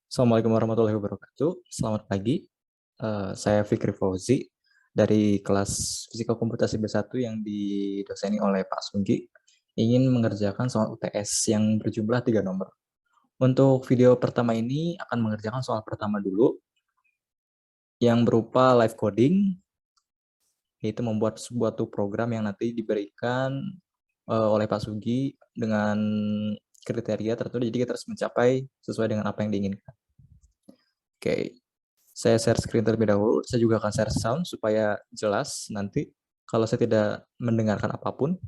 Assalamualaikum warahmatullahi wabarakatuh. Selamat pagi. Saya Fikri Fauzi dari kelas Fisika Komputasi B1 yang didoseni oleh Pak Sunggi. Ingin mengerjakan soal UTS yang berjumlah 3 nomor. Untuk video pertama ini akan mengerjakan soal pertama dulu yang berupa live coding, yaitu membuat sebuah program yang nanti diberikan oleh Pak Sunggi dengan kriteria tertentu, jadi kita harus mencapai sesuai dengan apa yang diinginkan. Oke, saya share screen terlebih dahulu. Saya juga akan share sound supaya jelas nanti kalau saya tidak mendengarkan apapun.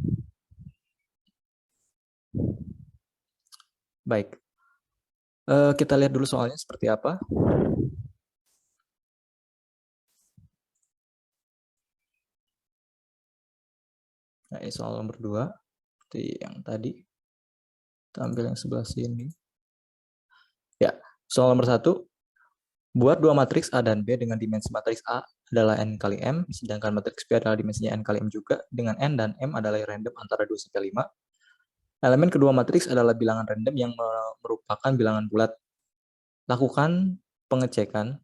Baik, kita lihat dulu soalnya seperti apa. Nah, ini soal nomor 2, seperti yang tadi. Tampil yang sebelah sini. Ya, soal nomor 1. Buat dua matriks A dan B dengan dimensi matriks A adalah N kali M, sedangkan matriks B adalah dimensinya N kali M juga, dengan N dan M adalah random antara 2 sampai 5. Elemen kedua matriks adalah bilangan random yang merupakan bilangan bulat. Lakukan pengecekan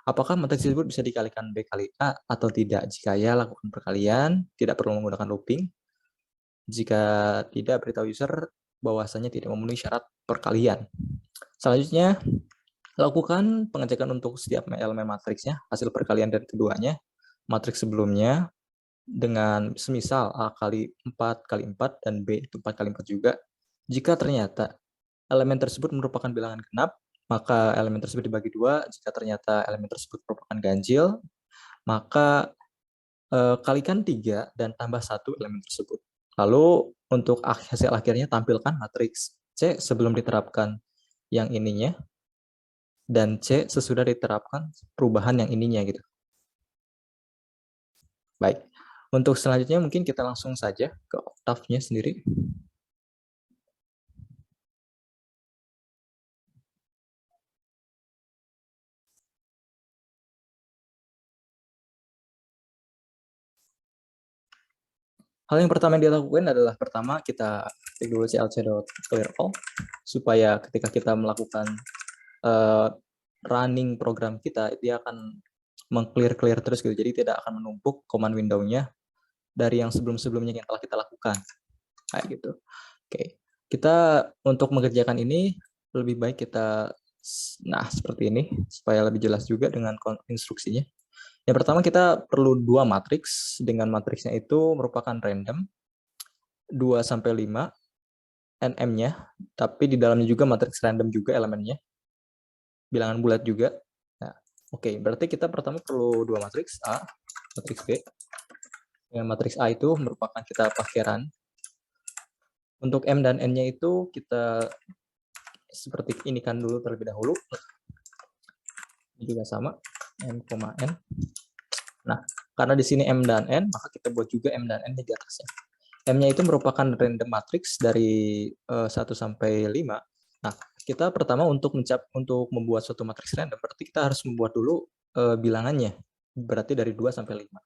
apakah matriks tersebut bisa dikalikan B kali A atau tidak. Jika ya, lakukan perkalian, tidak perlu menggunakan looping. Jika tidak, beritahu user bahwasanya tidak memenuhi syarat perkalian. Selanjutnya, lakukan pengecekan untuk setiap elemen matriksnya, hasil perkalian dari keduanya, matriks sebelumnya, dengan semisal A kali 4 kali 4 dan B itu 4 kali 4 juga. Jika ternyata elemen tersebut merupakan bilangan genap, maka elemen tersebut dibagi 2. Jika ternyata elemen tersebut merupakan ganjil, maka kalikan 3 dan tambah 1 elemen tersebut. Lalu untuk hasil akhirnya tampilkan matriks C sebelum diterapkan yang ininya, dan C sesudah diterapkan perubahan yang ininya gitu. Baik, untuk selanjutnya mungkin kita langsung saja ke Octave-nya sendiri. Hal yang pertama yang dilakukan adalah pertama kita klik dulu clc.clear all supaya ketika kita melakukan running program kita, dia akan meng-clear terus gitu. Jadi tidak akan menumpuk command window-nya dari yang sebelum-sebelumnya yang telah kita lakukan. Kayak gitu. Oke. Kita untuk mengerjakan ini lebih baik kita seperti ini supaya lebih jelas juga dengan instruksinya. Yang pertama kita perlu 2 matriks, dengan matriksnya itu merupakan random 2 sampai 5 NM-nya, tapi di dalamnya juga matriks random juga elemennya. Bilangan bulat juga. Nah, oke, berarti kita pertama perlu 2 matriks A, matriks B. Yang matriks A itu merupakan kita parkiran. Untuk M dan N-nya itu kita seperti ini kan dulu terlebih dahulu. Ini juga sama, M, N. Nah, karena di sini M dan N, maka kita buat juga M dan N di atasnya. M-nya itu merupakan random matrix dari 1 sampai 5. Nah, kita pertama untuk membuat suatu matriks random, berarti kita harus membuat dulu bilangannya. Berarti dari 2 sampai 5.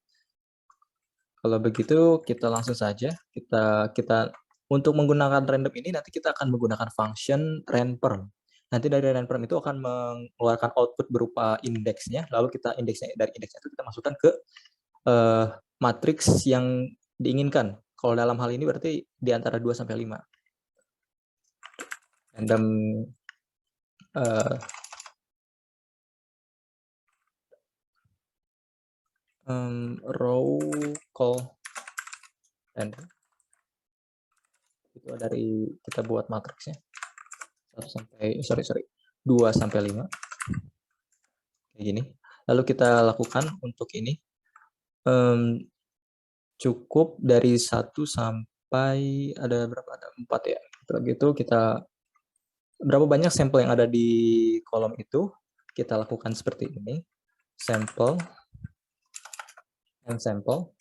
Kalau begitu, kita langsung saja. Kita untuk menggunakan random ini, nanti kita akan menggunakan function randperm. Nanti dari randperm itu akan mengeluarkan output berupa indeksnya, lalu kita dari indeksnya itu kita masukkan ke matriks yang diinginkan. Kalau dalam hal ini berarti di antara 2 sampai 5. Random row call random. Itu dari kita buat matriksnya. 2 sampai 5. Kayak gini. Lalu kita lakukan untuk ini. Cukup dari 1 sampai ada berapa? Ada 4 ya. Begitu kita berapa banyak sampel yang ada di kolom itu, kita lakukan seperti ini. Sampel and sample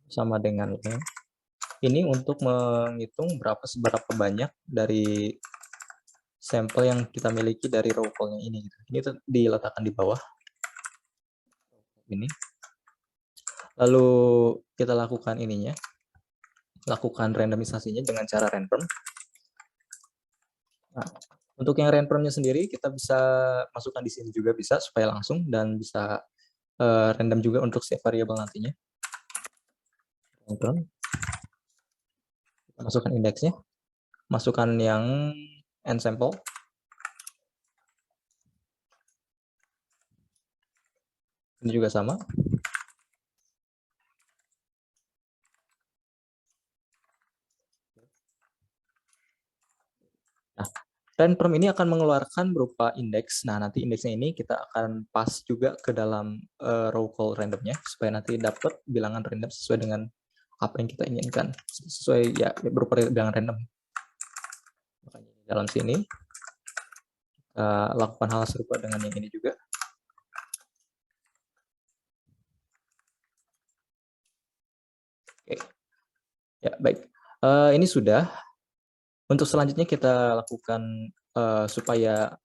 sama dengan ini untuk menghitung seberapa banyak dari sampel yang kita miliki dari row call-nya ini. Ini diletakkan di bawah ini. Lalu kita lakukan ininya, lakukan randomisasinya dengan cara random. Nah, Untuk yang random-nya sendiri kita bisa masukkan di sini juga bisa supaya langsung dan bisa random juga untuk setiap variabel nantinya. Random. Kita masukkan indeksnya, masukkan yang nSample. Ini juga sama. Nah, random ini akan mengeluarkan berupa indeks. Nah, nanti indeksnya ini kita akan pass juga ke dalam row call randomnya supaya nanti dapat bilangan random sesuai dengan apa yang kita inginkan, sesuai ya berupa bilangan random. Makanya di dalam sini kita lakukan hal serupa dengan yang ini juga. Oke, ya baik. Ini sudah. Untuk selanjutnya kita lakukan supaya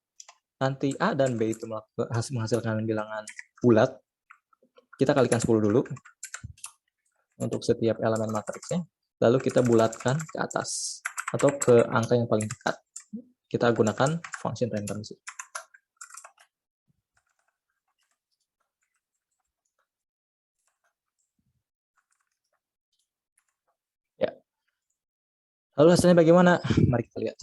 nanti A dan B itu menghasilkan bilangan bulat. Kita kalikan 10 dulu untuk setiap elemen matriksnya. Lalu kita bulatkan ke atas atau ke angka yang paling dekat. Kita gunakan function random. Ya. Lalu hasilnya bagaimana? Mari kita lihat.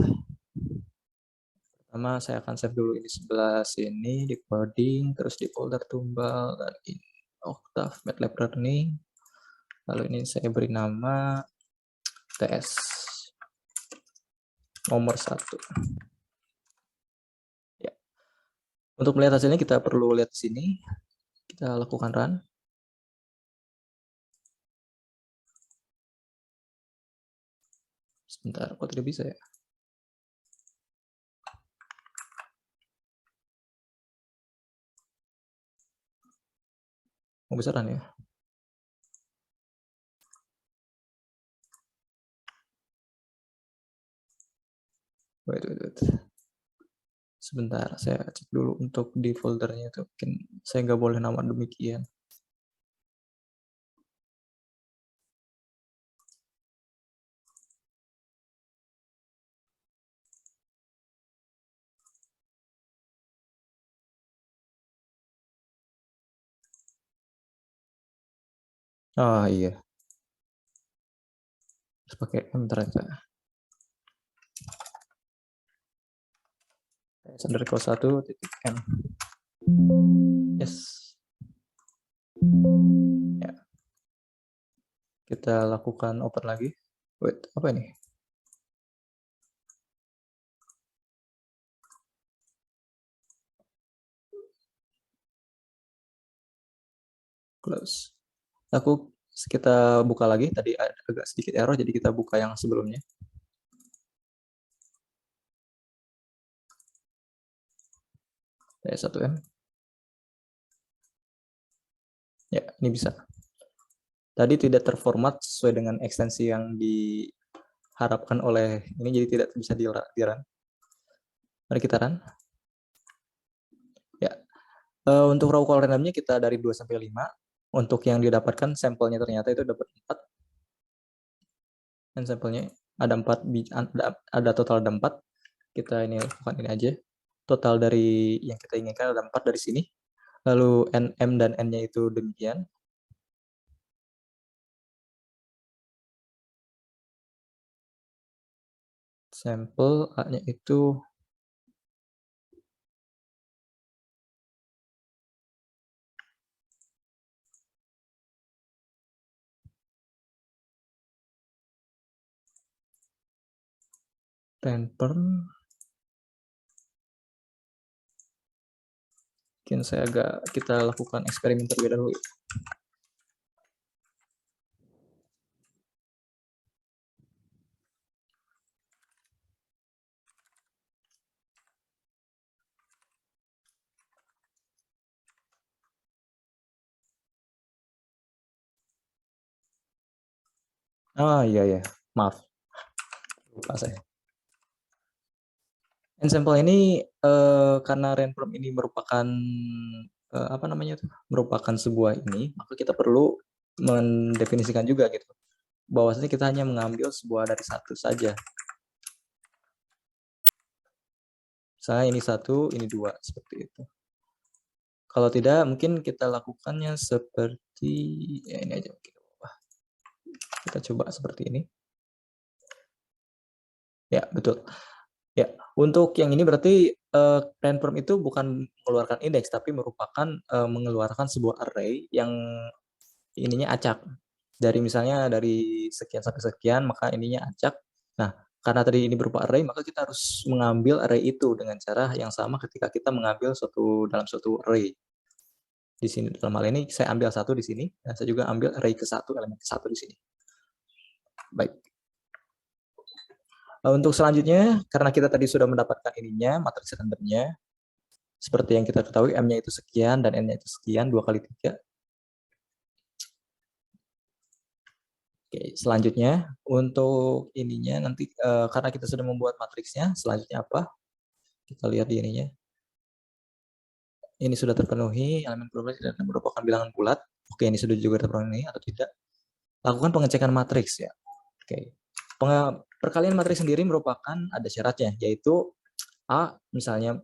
Pertama saya akan save dulu ini sebelah sini di coding, terus di folder tumbal, dan ini Octave MATLAB Learning. Lalu ini saya beri nama TS nomor 1. Ya. Untuk melihat hasilnya kita perlu lihat di sini. Kita lakukan run. Sebentar, kok tidak bisa ya? Mau bisa run ya? Wait. Sebentar, saya cek dulu untuk di foldernya itu. Mungkin saya nggak boleh nama demikian. Ah iya, harus pakai M ternyata. Underscore 1.m. Yes. Ya. Kita lakukan open lagi. Wait, apa ini? Close. Kita buka lagi. Tadi agak sedikit error, jadi kita buka yang sebelumnya. Ya, 1M. Ya, ini bisa. Tadi tidak terformat sesuai dengan ekstensi yang diharapkan oleh ini, jadi tidak bisa di-run. Mari kita run. Ya. Untuk raw call randomnya kita dari 2 sampai 5. Untuk yang didapatkan sampelnya ternyata itu dapat 4. Dan sampelnya ada 4, ada total ada 4. Kita ini lakukan ini aja. Total dari yang kita inginkan ada 4 dari sini. Lalu NM dan N-nya itu demikian. Sampel A-nya itu Random. Mungkin kita lakukan eksperimen terlebih dahulu. Iya, maaf, lupa saya. Ensemble ini karena random ini merupakan apa namanya tuh? Merupakan sebuah ini, maka kita perlu mendefinisikan juga gitu. Bahwasanya kita hanya mengambil sebuah dari satu saja. Misalnya ini 1, ini 2, seperti itu. Kalau tidak, mungkin kita lakukannya seperti, ya ini aja. Kita coba seperti ini. Ya, betul. Ya, untuk yang ini berarti transform itu bukan mengeluarkan indeks, tapi merupakan mengeluarkan sebuah array yang ininya acak. Dari misalnya dari sekian sampai sekian, maka ininya acak. Nah, karena tadi ini berupa array, maka kita harus mengambil array itu dengan cara yang sama ketika kita mengambil dalam suatu array. Di sini dalam hal ini saya ambil 1 di sini, dan saya juga ambil array ke-1, elemen ke-1 di sini. Baik. Untuk selanjutnya, karena kita tadi sudah mendapatkan ininya, matriks randomnya, seperti yang kita ketahui, M-nya itu sekian dan N-nya itu sekian, 2 kali 3. Oke, selanjutnya untuk ininya nanti karena kita sudah membuat matriksnya, selanjutnya apa? Kita lihat di ininya. Ini sudah terpenuhi, elemen probabilitas tidak merupakan bilangan bulat. Oke, ini sudah juga terpenuhi atau tidak? Lakukan pengecekan matriks ya. Oke. Perkalian matriks sendiri merupakan ada syaratnya, yaitu A, misalnya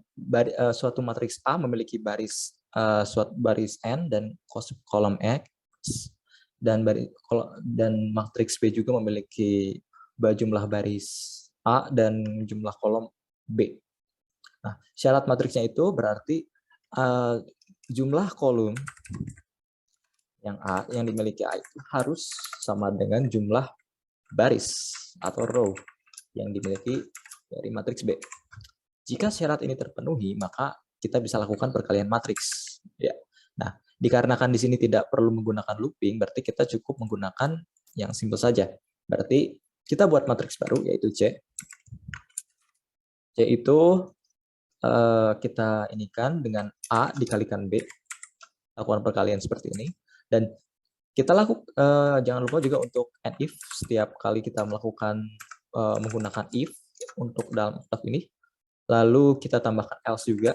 suatu matriks A memiliki suatu baris N dan kolom X, dan matriks B juga memiliki jumlah baris A dan jumlah kolom B. Nah, syarat matriksnya itu berarti jumlah kolom yang dimiliki A itu harus sama dengan jumlah baris atau row yang dimiliki dari matriks B. Jika syarat ini terpenuhi, maka kita bisa lakukan perkalian matriks. Ya. Nah, dikarenakan di sini tidak perlu menggunakan looping, berarti kita cukup menggunakan yang simpel saja. Berarti kita buat matriks baru, yaitu C. C itu kita inikan dengan A dikalikan B. Lakukan perkalian seperti ini. Dan kita jangan lupa juga untuk and if, setiap kali kita menggunakan if untuk dalam staf ini, lalu kita tambahkan else juga,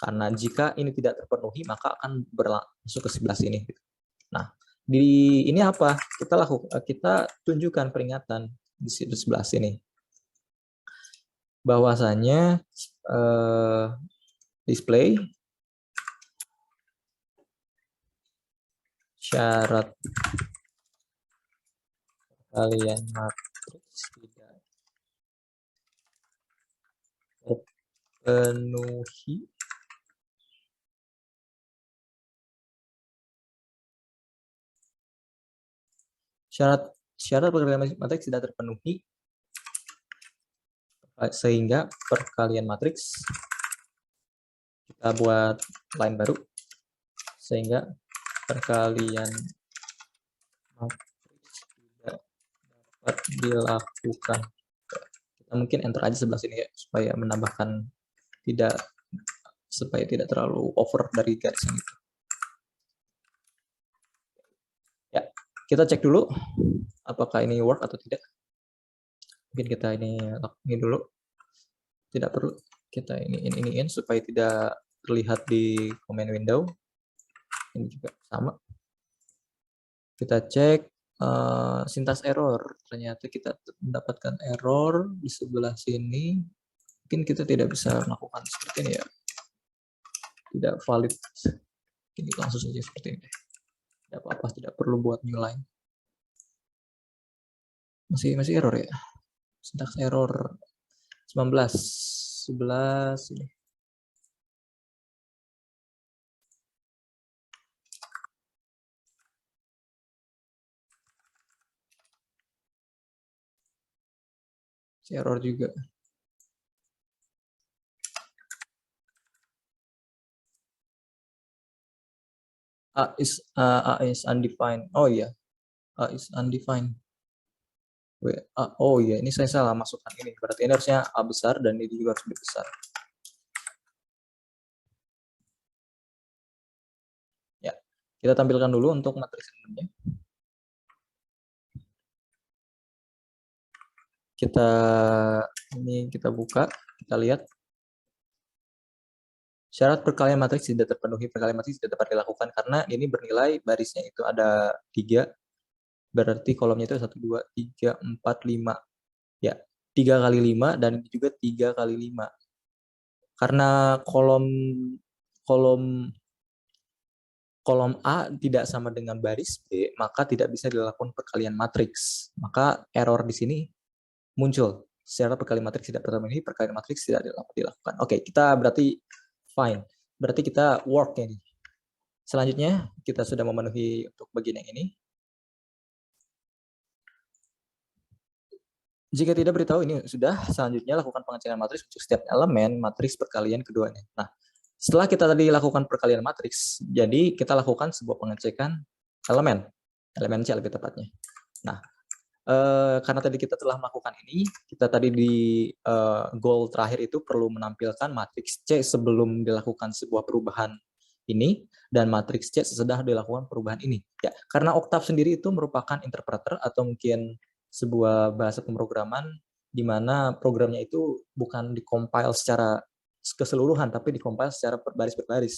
karena jika ini tidak terpenuhi maka akan masuk ke sebelah sini. Nah, di ini apa? Kita tunjukkan peringatan di sebelah sini, bahwasanya display syarat perkalian matriks tidak terpenuhi syarat perkalian matriks tidak terpenuhi sehingga perkalian matriks kita buat line baru, sehingga perkalian matriks tidak dapat dilakukan. Kita mungkin enter aja sebelah sini ya, supaya tidak terlalu over dari garisnya itu. Ya, kita cek dulu apakah ini work atau tidak. Mungkin kita ini dulu. Tidak perlu kita iniin supaya tidak terlihat di command window. Ini juga sama. Kita cek sintas error. Ternyata kita mendapatkan error di sebelah sini. Mungkin kita tidak bisa melakukan seperti ini ya. Tidak valid. Ini langsung saja seperti ini. Tidak apa-apa, tidak perlu buat new line. Masih error ya. Sintas error 11 ini. Error juga. A is undefined. Oh iya. A is undefined. Oh iya, ini saya salah masukkan ini. Berarti ini harusnya A besar dan ini juga harus B besar. Ya, kita tampilkan dulu untuk matriks randomnya. Kita buka, kita lihat. Syarat perkalian matriks tidak terpenuhi. Perkalian matriks tidak dapat dilakukan karena ini bernilai barisnya itu ada 3. Berarti kolomnya itu 1, 2, 3, 4, 5. Ya, 3 kali 5 dan juga 3 kali 5. Karena kolom A tidak sama dengan baris B, maka tidak bisa dilakukan perkalian matriks. Maka error di sini muncul. Secara perkalian matriks tidak terpenuhi, perkalian matriks tidak dilakukan. Oke, kita berarti fine. Berarti kita work ini. Selanjutnya, kita sudah memenuhi untuk bagian yang ini. Jika tidak beritahu ini sudah, selanjutnya lakukan pengecekan matriks untuk setiap elemen matriks perkalian keduanya. Nah, setelah kita tadi lakukan perkalian matriks, jadi kita lakukan sebuah pengecekan elemen C lebih tepatnya. Nah, karena tadi kita telah melakukan ini, kita tadi di goal terakhir itu perlu menampilkan matriks C sebelum dilakukan sebuah perubahan ini, dan matriks C sesudah dilakukan perubahan ini. Ya, karena Octave sendiri itu merupakan interpreter atau mungkin sebuah bahasa pemrograman di mana programnya itu bukan dikompil secara keseluruhan, tapi dikompil secara berbaris per baris.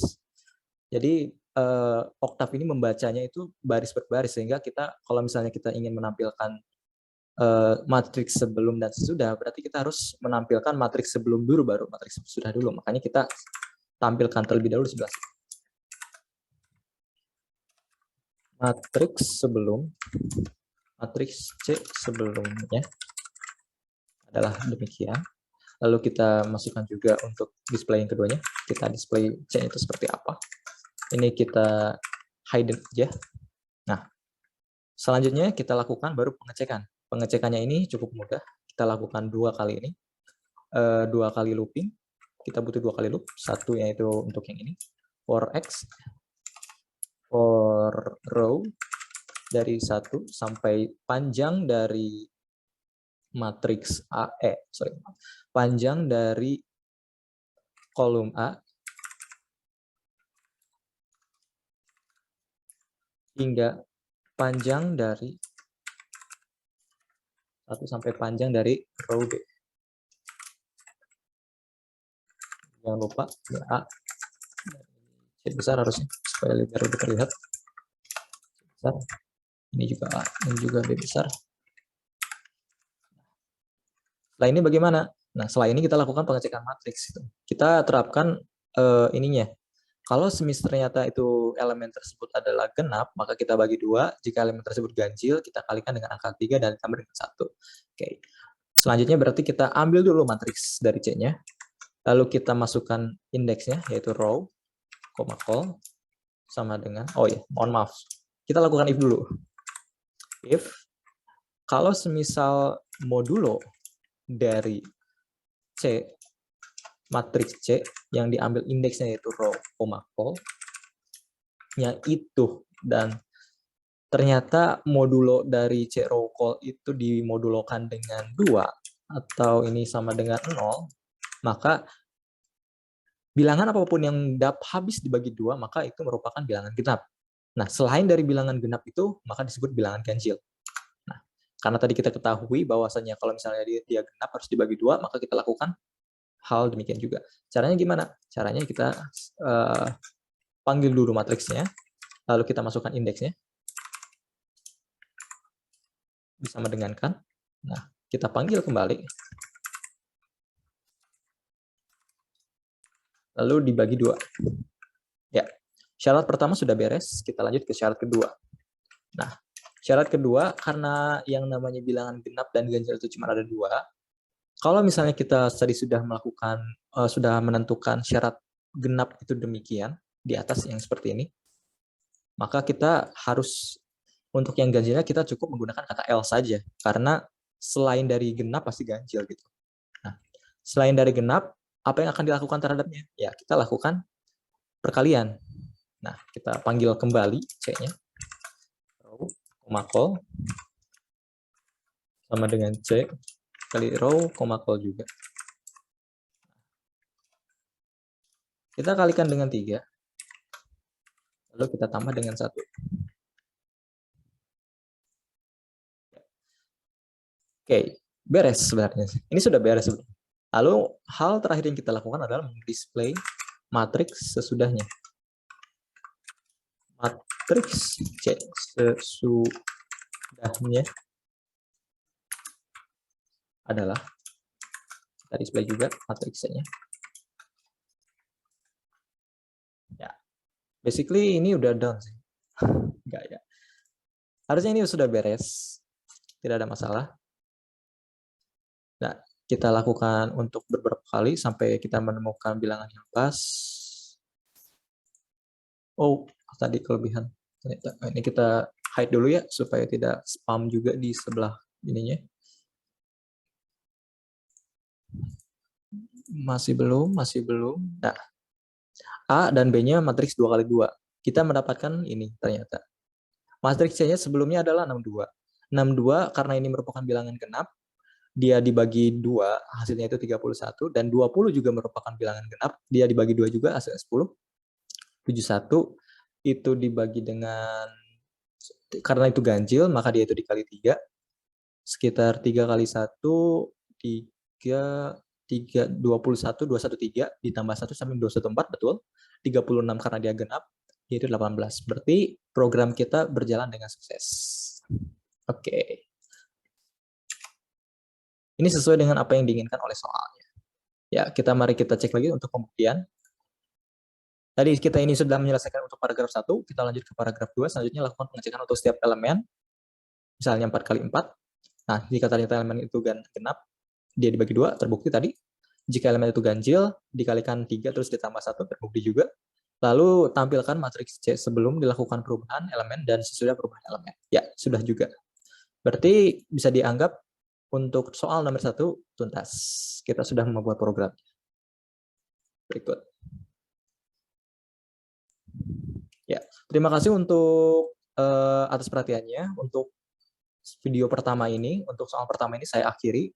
Jadi Octave ini membacanya itu baris per baris, sehingga kita kalau misalnya kita ingin menampilkan matriks sebelum dan sesudah, berarti kita harus menampilkan matriks sebelum dulu baru matriks sesudah dulu. Makanya kita tampilkan terlebih dahulu sebelah sini. Matriks sebelum, matriks C sebelumnya adalah demikian. Lalu kita masukkan juga untuk display yang keduanya. Kita display C itu seperti apa. Ini kita hidden aja. Nah, selanjutnya kita lakukan baru pengecekan. Pengecekannya ini cukup mudah. Kita lakukan 2 kali ini. 2 kali looping. Kita butuh 2 kali loop. Satu yaitu untuk yang ini. For X. For row. Dari 1 sampai panjang dari matriks panjang dari kolom A hingga panjang dari 1 sampai panjang dari row B. Jangan lupa ini A, C besar harusnya supaya lebih terlihat. Besar. Ini juga A, ini juga B besar. Setelah ini bagaimana? Nah, setelah ini kita lakukan pengecekan matriks. Kita terapkan ininya. Kalau ternyata itu elemen tersebut adalah genap, maka kita bagi 2. Jika elemen tersebut ganjil, kita kalikan dengan angka 3 dan ditambah dengan 1. Oke. Selanjutnya berarti kita ambil dulu matriks dari C-nya. Lalu kita masukkan indeksnya, yaitu row, call, sama dengan, mohon maaf. Kita lakukan if dulu. If, kalau semisal modulo dari C, matriks C yang diambil indeksnya yaitu row, call, nya itu, dan ternyata modulo dari C row call itu dimodulokan dengan 2 atau ini sama dengan 0, maka bilangan apapun yang habis dibagi 2, maka itu merupakan bilangan genap. Nah, selain dari bilangan genap itu, maka disebut bilangan ganjil. Nah, karena tadi kita ketahui bahwasanya kalau misalnya dia genap harus dibagi 2, maka kita lakukan hal demikian juga. Caranya gimana? Caranya kita panggil dulu matriksnya, lalu kita masukkan indeksnya. Bersama dengan kan. Nah, kita panggil kembali. Lalu dibagi 2. Ya, syarat pertama sudah beres, kita lanjut ke syarat kedua. Nah, syarat kedua, karena yang namanya bilangan genap dan ganjil itu cuma ada 2, kalau misalnya kita tadi sudah melakukan, sudah menentukan syarat genap itu demikian, di atas yang seperti ini, maka kita harus, untuk yang ganjilnya kita cukup menggunakan kata L saja, karena selain dari genap pasti ganjil gitu. Nah, selain dari genap, apa yang akan dilakukan terhadapnya? Ya, kita lakukan perkalian. Nah, kita panggil kembali C-nya. Row, call, sama dengan C kali row, call juga. Kita kalikan dengan 3. Lalu kita tambah dengan 1. Oke, beres sebenarnya. Ini sudah beres. Lalu, hal terakhir yang kita lakukan adalah display matriks sesudahnya. Matriks C sesudahnya adalah, kita display juga matriks C-nya. Basically ini udah done sih. Enggak ya. Harusnya ini sudah beres. Tidak ada masalah. Nah, kita lakukan untuk beberapa kali sampai kita menemukan bilangan yang pas. Oh, tadi kelebihan. Ini kita hide dulu ya, supaya tidak spam juga di sebelah ininya. Masih belum. Nah, A dan B-nya matriks 2 kali 2. Kita mendapatkan ini ternyata. Matriks C-nya sebelumnya adalah 62. 62 karena ini merupakan bilangan genap, dia dibagi 2, hasilnya itu 31, dan 20 juga merupakan bilangan genap, dia dibagi 2 juga, hasilnya 10. 71 itu dibagi dengan, karena itu ganjil, maka dia itu dikali 3, sekitar 3 kali 1, 3, 21, 213, ditambah 1 sampai 214, betul. 36 karena dia genap, yaitu 18. Berarti program kita berjalan dengan sukses. Oke. Ini sesuai dengan apa yang diinginkan oleh soalnya. Ya, mari kita cek lagi untuk pembuktian. Tadi kita ini sudah menyelesaikan untuk paragraf 1, kita lanjut ke paragraf 2, selanjutnya lakukan pengecekan untuk setiap elemen, misalnya 4 kali 4. Nah, jika ternyata elemen itu genap, dia dibagi 2, terbukti tadi. Jika elemen itu ganjil, dikalikan 3 terus ditambah 1, terbukti juga. Lalu tampilkan matriks C sebelum dilakukan perubahan elemen dan sesudah perubahan elemen. Ya, sudah juga. Berarti bisa dianggap untuk soal nomor 1 tuntas. Kita sudah membuat program. Berikut. Ya, terima kasih untuk atas perhatiannya. Untuk video pertama ini, untuk soal pertama ini saya akhiri.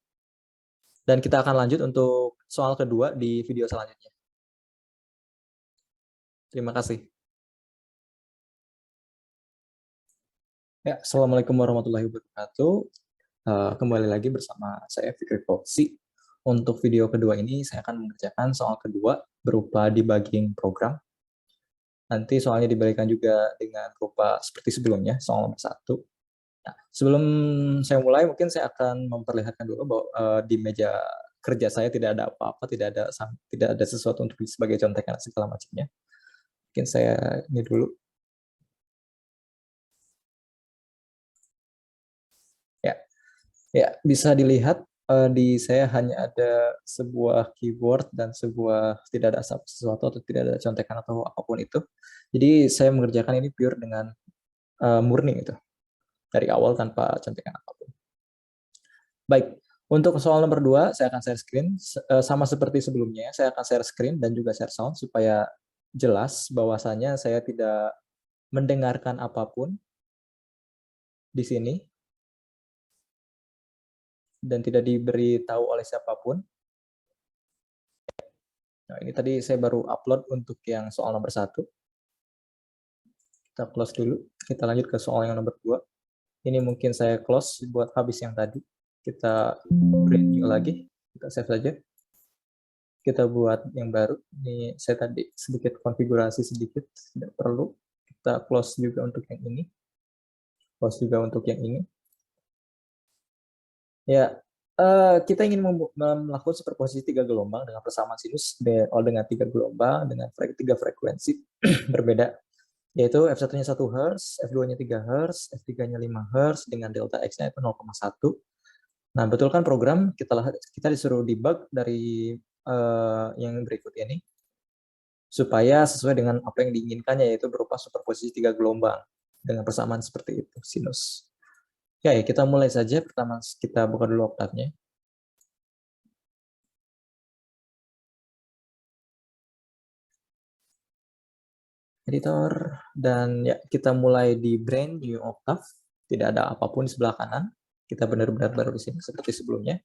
Dan kita akan lanjut untuk soal kedua di video selanjutnya. Terima kasih. Ya, Assalamualaikum warahmatullahi wabarakatuh. Kembali lagi bersama saya Fikri Foksi. Untuk video kedua ini saya akan mengerjakan soal kedua berupa debugging program. Nanti soalnya diberikan juga dengan rupa seperti sebelumnya, soal nomor 1. Nah, sebelum saya mulai, mungkin saya akan memperlihatkan dulu bahwa di meja kerja saya tidak ada apa-apa, tidak ada sesuatu untuk sebagai contekan segala macamnya. Mungkin saya ini dulu. Ya, bisa dilihat di saya hanya ada sebuah keyboard dan tidak ada sesuatu atau tidak ada contekan atau apapun itu. Jadi saya mengerjakan ini pure dengan murni itu. Dari awal tanpa contekan apapun. Baik, untuk soal nomor 2 saya akan share screen sama seperti sebelumnya. Saya akan share screen dan juga share sound supaya jelas bahwasanya saya tidak mendengarkan apapun di sini dan tidak diberitahu oleh siapapun. Nah, ini tadi saya baru upload untuk yang soal nomor 1. Kita close dulu. Kita lanjut ke soal yang nomor 2. Ini mungkin saya close buat habis yang tadi. Kita print new lagi. Kita save saja. Kita buat yang baru. Ini saya tadi sedikit konfigurasi sedikit. Tidak perlu. Kita close juga untuk yang ini. Close juga untuk yang ini. Ya, kita ingin melakukan superposisi 3 gelombang dengan persamaan sinus dengan 3 gelombang dengan 3 frekuensi berbeda, yaitu F1-nya 1 Hz, F2-nya 3 Hz, F3-nya 5 Hz dengan delta X-nya itu 0,1. Nah, betulkan program kita disuruh debug dari yang berikut ini supaya sesuai dengan apa yang diinginkannya, yaitu berupa superposisi 3 gelombang dengan persamaan seperti itu, sinus. Ya, kita mulai saja. Pertama kita buka dulu Octave-nya. Editor, dan ya kita mulai di brand new Octave. Tidak ada apapun di sebelah kanan. Kita benar-benar baru di sini seperti sebelumnya.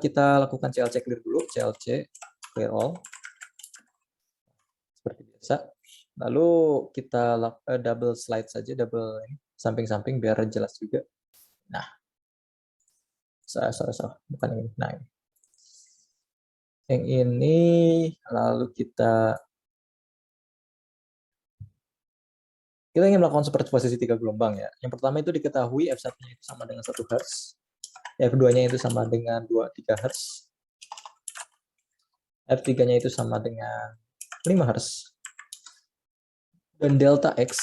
Kita lakukan CLC clear dulu, CLC clear all seperti biasa. Lalu kita double slide saja, double samping-samping biar jelas juga. Nah, salah, bukan ini. Nah, ini. Yang ini lalu kita ingin melakukan superposisi 3 gelombang ya. Yang pertama itu diketahui F1-nya itu sama dengan 1 Hz. F2-nya itu sama dengan 3 Hz. F3-nya itu sama dengan 5 Hz. dan delta x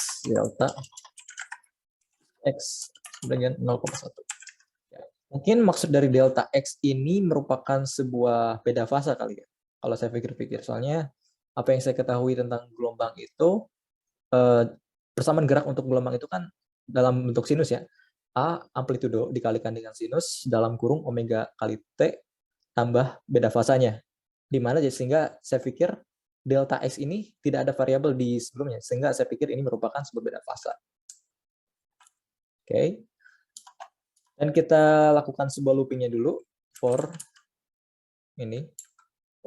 dengan 0,1. Ya. Mungkin maksud dari delta x ini merupakan sebuah beda fasa kali ya. Kalau saya pikir-pikir, soalnya apa yang saya ketahui tentang gelombang itu, persamaan gerak untuk gelombang itu kan dalam bentuk sinus ya. A amplitudo dikalikan dengan sinus dalam kurung omega kali T tambah beda fasanya. Di mana sehingga saya pikir delta X ini tidak ada variabel di sebelumnya. Sehingga saya pikir ini merupakan sebuah beda fasa. Oke. Dan kita lakukan sebuah loopingnya dulu for ini.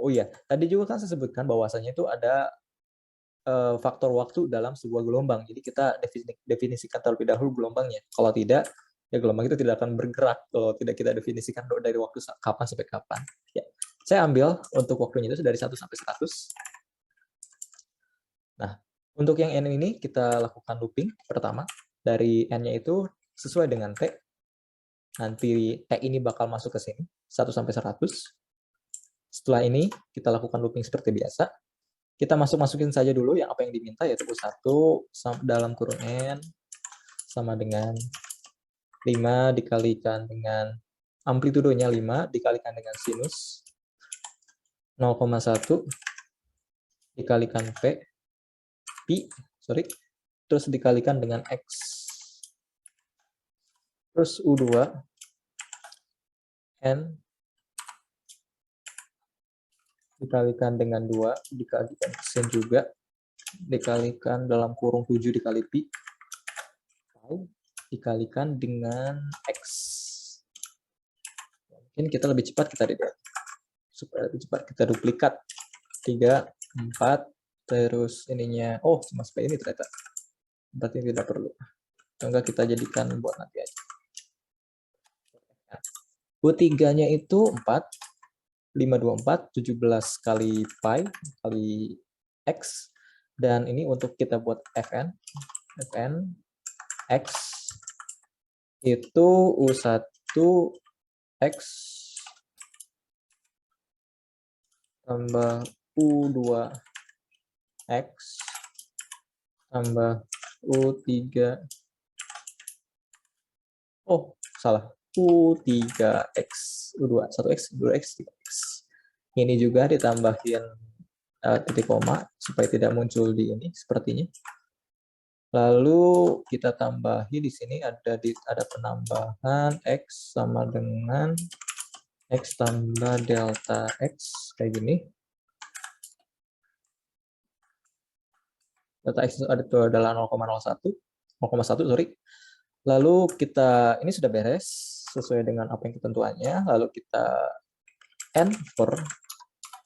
Oh iya, tadi juga kan saya sebutkan bahwasanya itu ada faktor waktu dalam sebuah gelombang. Jadi kita definisikan terlebih dahulu gelombangnya. Kalau tidak, ya gelombang itu tidak akan bergerak kalau tidak kita definisikan dari waktu kapan sampai kapan. Ya. Saya ambil untuk waktunya itu dari 1 sampai 100. Nah, untuk yang N ini kita lakukan looping pertama. Dari N-nya itu sesuai dengan T. Nanti T ini bakal masuk ke sini, 1 sampai 100. Setelah ini kita lakukan looping seperti biasa. Kita masukin saja dulu yang apa yang diminta, yaitu U1 dalam kurung N sama dengan 5 dikalikan dengan amplitudonya 5 dikalikan dengan sinus 0,1 dikalikan pi, terus dikalikan dengan X. Terus U2 N dikalikan dengan 2 dikalikan sin juga dikalikan dalam kurung 7 dikali pi dikalikan dengan X. Mungkin kita lebih cepat kita lihat. Supaya lebih cepat kita duplikat. 3, 4, terus ininya, oh cuma supaya ini ternyata. Berarti tidak perlu. Enggak kita jadikan buat nanti aja. U3-nya itu 4. 524, 17 kali pi kali X. Dan ini untuk kita buat Fn. Fn X itu U1 X tambah U2 X tambah U3. Oh, salah. U3X, U2, 1X, 2X, 3X. Ini juga ditambahin titik koma supaya tidak muncul di ini sepertinya. Lalu kita tambahi di sini ada penambahan X sama dengan X tambah delta X kayak gini. Delta X itu adalah 0,01, 0,1 sorry. Lalu kita, ini sudah beres sesuai dengan apa yang ketentuannya. Lalu kita N for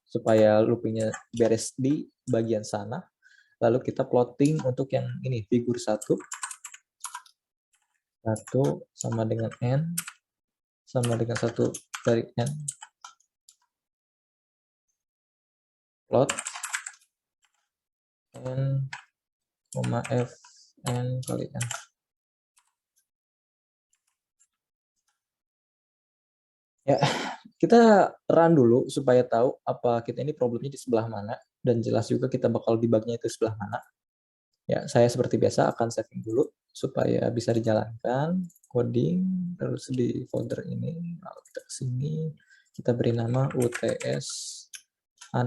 supaya loopingnya beres di bagian sana. Lalu kita plotting untuk yang ini, figur 1. 1 sama dengan N sama dengan 1 dari N. Plot N, F, N kali N. Ya, kita run dulu supaya tahu apa kita ini problemnya di sebelah mana dan jelas juga kita bakal debugnya itu sebelah mana. Ya, saya seperti biasa akan saving dulu supaya bisa dijalankan coding terus di folder ini. Lalu kita ke sini, kita beri nama UTS_2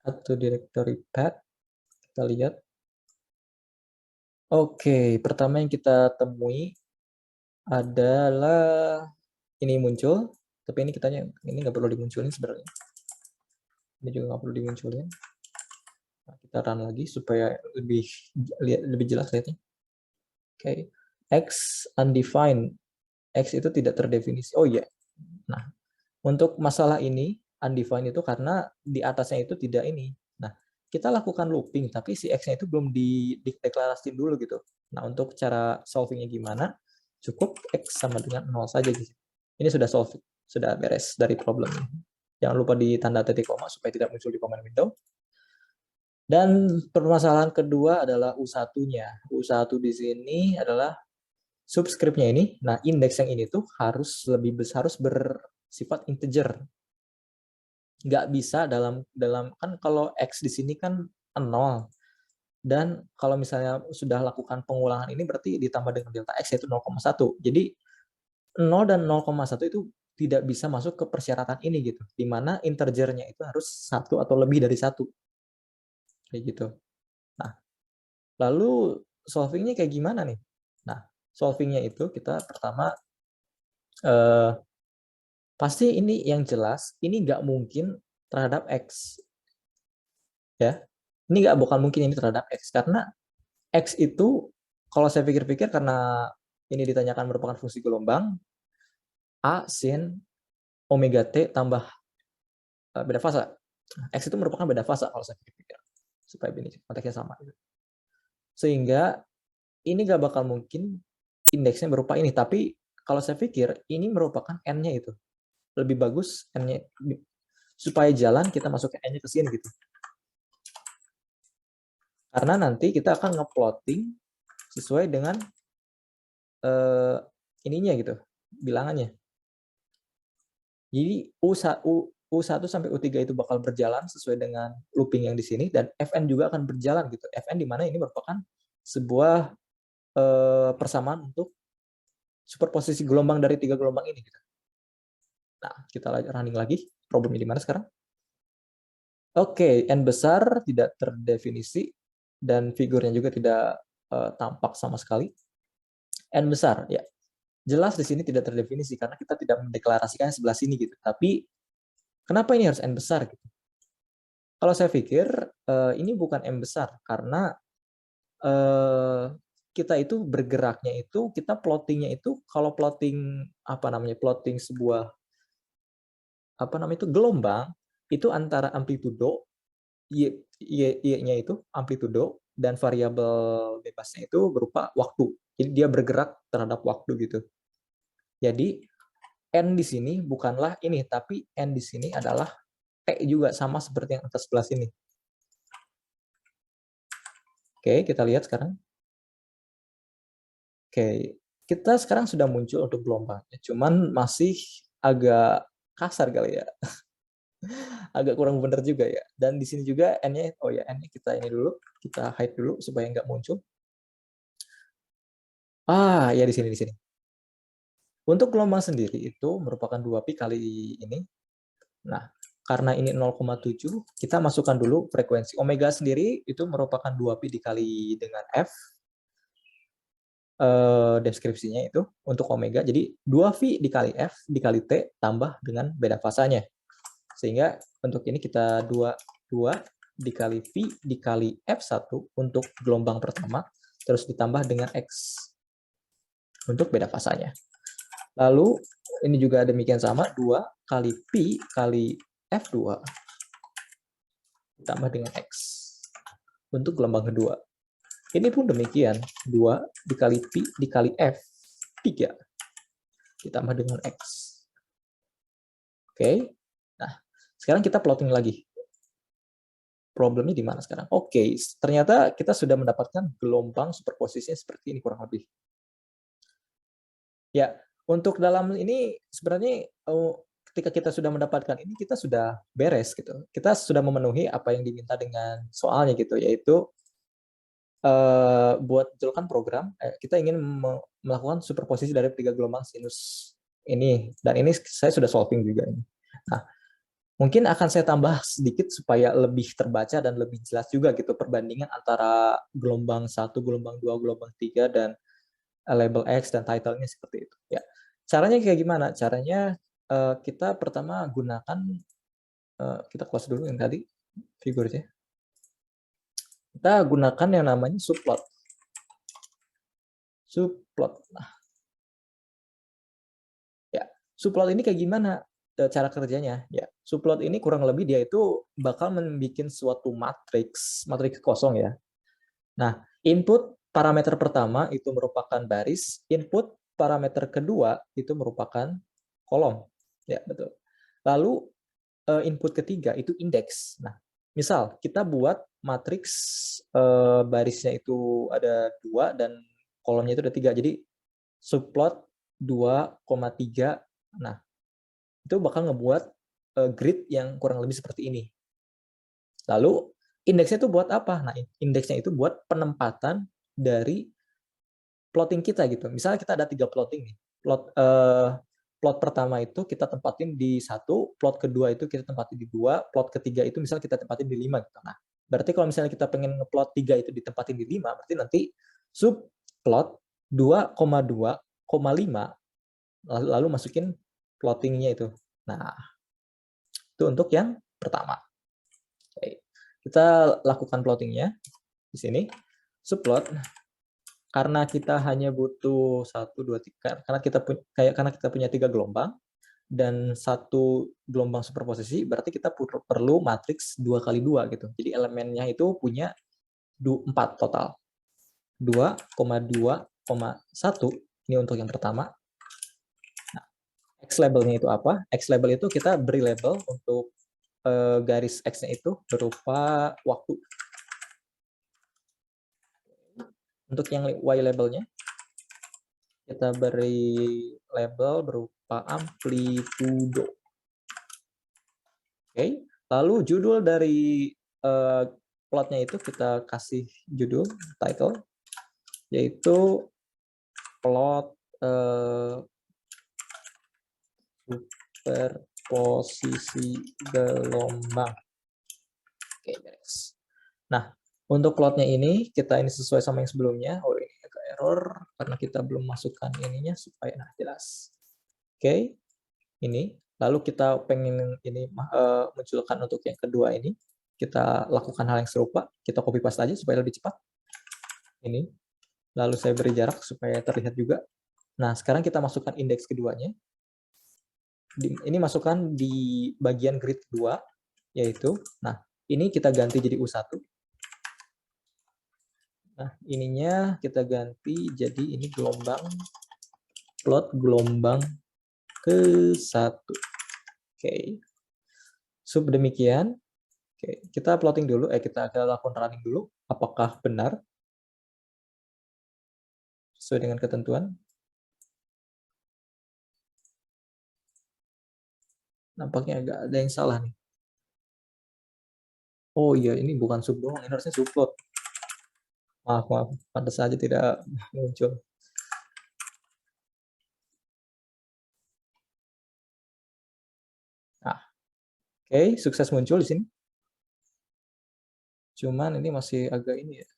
atau directory path. Kita lihat. Oke, pertama yang kita temui adalah ini muncul, tapi ini kitanya ini nggak perlu dimunculin sebenarnya. Ini juga nggak perlu dimunculin. Nah, kita run lagi supaya lebih jelas lihatnya. Oke, X undefined, X itu tidak terdefinisi. Oh iya. Nah, untuk masalah ini undefined itu karena di atasnya itu tidak ini. Nah, kita lakukan looping, tapi si X-nya itu belum dideklarasikan dulu gitu. Nah, untuk cara solvingnya gimana? Cukup X sama dengan 0 saja gitu. Ini sudah solve, sudah beres dari problem ini. Jangan lupa ditanda titik koma supaya tidak muncul di command window. Dan permasalahan kedua adalah U1-nya. U1 di sini adalah subscriptnya ini. Nah, indeks yang ini tuh harus lebih besar, harus bersifat integer. nggak bisa dalam kan kalau X di sini kan 0. Dan kalau misalnya sudah lakukan pengulangan ini berarti ditambah dengan delta X yaitu 0,1. Jadi 0 dan 0,1 itu tidak bisa masuk ke persyaratan ini gitu. Di mana integernya itu harus 1 atau lebih dari 1. Kayak gitu. Nah, lalu solvingnya kayak gimana nih? Nah, solvingnya itu kita pertama pasti ini yang jelas, ini nggak mungkin terhadap X. Ya, ini bukan mungkin ini terhadap X karena X itu kalau saya pikir-pikir karena ini ditanyakan merupakan fungsi gelombang A sin omega t tambah beda fasa. X itu merupakan beda fasa kalau saya pikir-pikir supaya ini konteksnya sama. Sehingga ini nggak bakal mungkin indeksnya berupa ini, tapi kalau saya pikir ini merupakan n-nya itu lebih bagus n-nya supaya jalan kita masuk n-nya ke sini gitu. Karena nanti kita akan ngeplotting sesuai dengan ininya gitu, bilangannya. Jadi U1 sampai U3 itu bakal berjalan sesuai dengan looping yang di sini, dan Fn juga akan berjalan gitu. Fn di mana ini merupakan sebuah persamaan untuk superposisi gelombang dari 3 gelombang ini gitu. Nah, kita running lagi. Problemnya di mana sekarang? Oke, n besar tidak terdefinisi dan figurnya juga tidak tampak sama sekali. N besar, ya. Jelas di sini tidak terdefinisi karena kita tidak mendeklarasikan sebelah sini gitu. Tapi kenapa ini harus n besar gitu? Kalau saya pikir ini bukan n besar karena kita itu bergeraknya itu kita plottingnya itu kalau plotting plotting sebuah gelombang itu antara amplitudo y-nya itu amplitudo dan variabel bebasnya itu berupa waktu. Jadi dia bergerak terhadap waktu gitu. Jadi n di sini bukanlah ini, tapi n di sini adalah t juga sama seperti yang atas sebelah sini. Oke, kita lihat sekarang. Oke, kita sekarang sudah muncul untuk gelombangnya, cuman masih agak kasar kali ya. Agak kurang benar juga ya. Dan di sini juga n-nya, oh ya n-nya kita ini dulu, kita hide dulu supaya nggak muncul. Ya di sini. Untuk gelombang sendiri itu merupakan 2pi kali ini. Nah, karena ini 0,7, kita masukkan dulu frekuensi. Omega sendiri itu merupakan 2pi dikali dengan F. Deskripsinya itu untuk omega. Jadi 2V dikali F dikali T tambah dengan beda fasanya. Sehingga untuk ini kita 2 dikali V dikali F1 untuk gelombang pertama, terus ditambah dengan X untuk beda fasanya. Lalu ini juga demikian sama, 2 kali Pi kali F2 ditambah dengan X untuk gelombang kedua. Ini pun demikian, 2 dikali Pi dikali F3 ditambah dengan X. Oke, nah sekarang kita plotting lagi. Problemnya di mana sekarang? Oke, ternyata kita sudah mendapatkan gelombang superposisinya seperti ini kurang lebih. Ya, untuk dalam ini sebenarnya ketika kita sudah mendapatkan ini kita sudah beres gitu. Kita sudah memenuhi apa yang diminta dengan soalnya gitu, yaitu buat menjalankan program kita ingin melakukan superposisi dari 3 gelombang sinus ini, dan ini saya sudah solving juga ini. Nah, mungkin akan saya tambah sedikit supaya lebih terbaca dan lebih jelas juga gitu perbandingan antara gelombang 1, gelombang 2, gelombang 3 dan label X dan title-nya seperti itu. Ya, caranya kayak gimana? Caranya kita pertama gunakan kita close dulu yang tadi figurnya. Kita gunakan yang namanya subplot. Nah, ya, subplot ini kayak gimana cara kerjanya? Ya, subplot ini kurang lebih dia itu bakal membuat suatu matriks kosong ya. Nah, input parameter pertama itu merupakan baris, input parameter kedua itu merupakan kolom. Ya, betul. Lalu input ketiga itu indeks. Nah, misal kita buat matriks barisnya itu ada 2 dan kolomnya itu ada 3. Jadi subplot 2,3. Nah, itu bakal ngebuat grid yang kurang lebih seperti ini. Lalu indeksnya itu buat apa? Nah, indeksnya itu buat penempatan dari plotting kita gitu. Misalnya kita ada 3 plotting nih. Plot pertama itu kita tempatin di 1, plot kedua itu kita tempatin di 2, plot ketiga itu misalnya kita tempatin di 5 gitu. Nah, berarti kalau misalnya kita pengen ngeplot 3 itu ditempatin di 5, berarti nanti subplot 2,2,5 lalu masukin plottingnya itu. Nah, itu untuk yang pertama. Oke. Kita lakukan plottingnya di sini. Subplot, karena kita hanya butuh 1, 2, 3, karena kita punya 3 gelombang dan 1 gelombang superposisi, berarti kita perlu matriks 2 kali 2 gitu. Jadi elemennya itu punya 4 total. 2,2,1 ini untuk yang pertama. Nah, X labelnya itu apa? X label itu kita beri label untuk garis X-nya itu berupa waktu. Untuk yang Y labelnya, kita beri label berupa amplitudo. Oke, lalu judul dari plotnya itu kita kasih judul, title, yaitu plot superposisi gelombang. Oke, beres. Nah, untuk plotnya ini sesuai sama yang sebelumnya. Oh, ini agak error karena kita belum masukkan ininya supaya jelas. Oke, ini. Lalu kita pengen ini munculkan untuk yang kedua ini. Kita lakukan hal yang serupa. Kita copy paste aja supaya lebih cepat. Ini. Lalu saya beri jarak supaya terlihat juga. Nah, sekarang kita masukkan indeks keduanya. Ini masukkan di bagian grid 2, yaitu, nah, ini kita ganti jadi U1. Nah, ininya kita ganti jadi ini plot gelombang ke-1. Oke. Sub demikian. Oke, kita plotting dulu, kita lakukan running dulu. Apakah benar sesuai dengan ketentuan? Nampaknya agak ada yang salah nih. Oh iya, ini bukan sub doang, ini harusnya subplot. Maaf, pantas saja tidak muncul. Nah, oke, sukses muncul di sini. Cuman ini masih agak ini ya.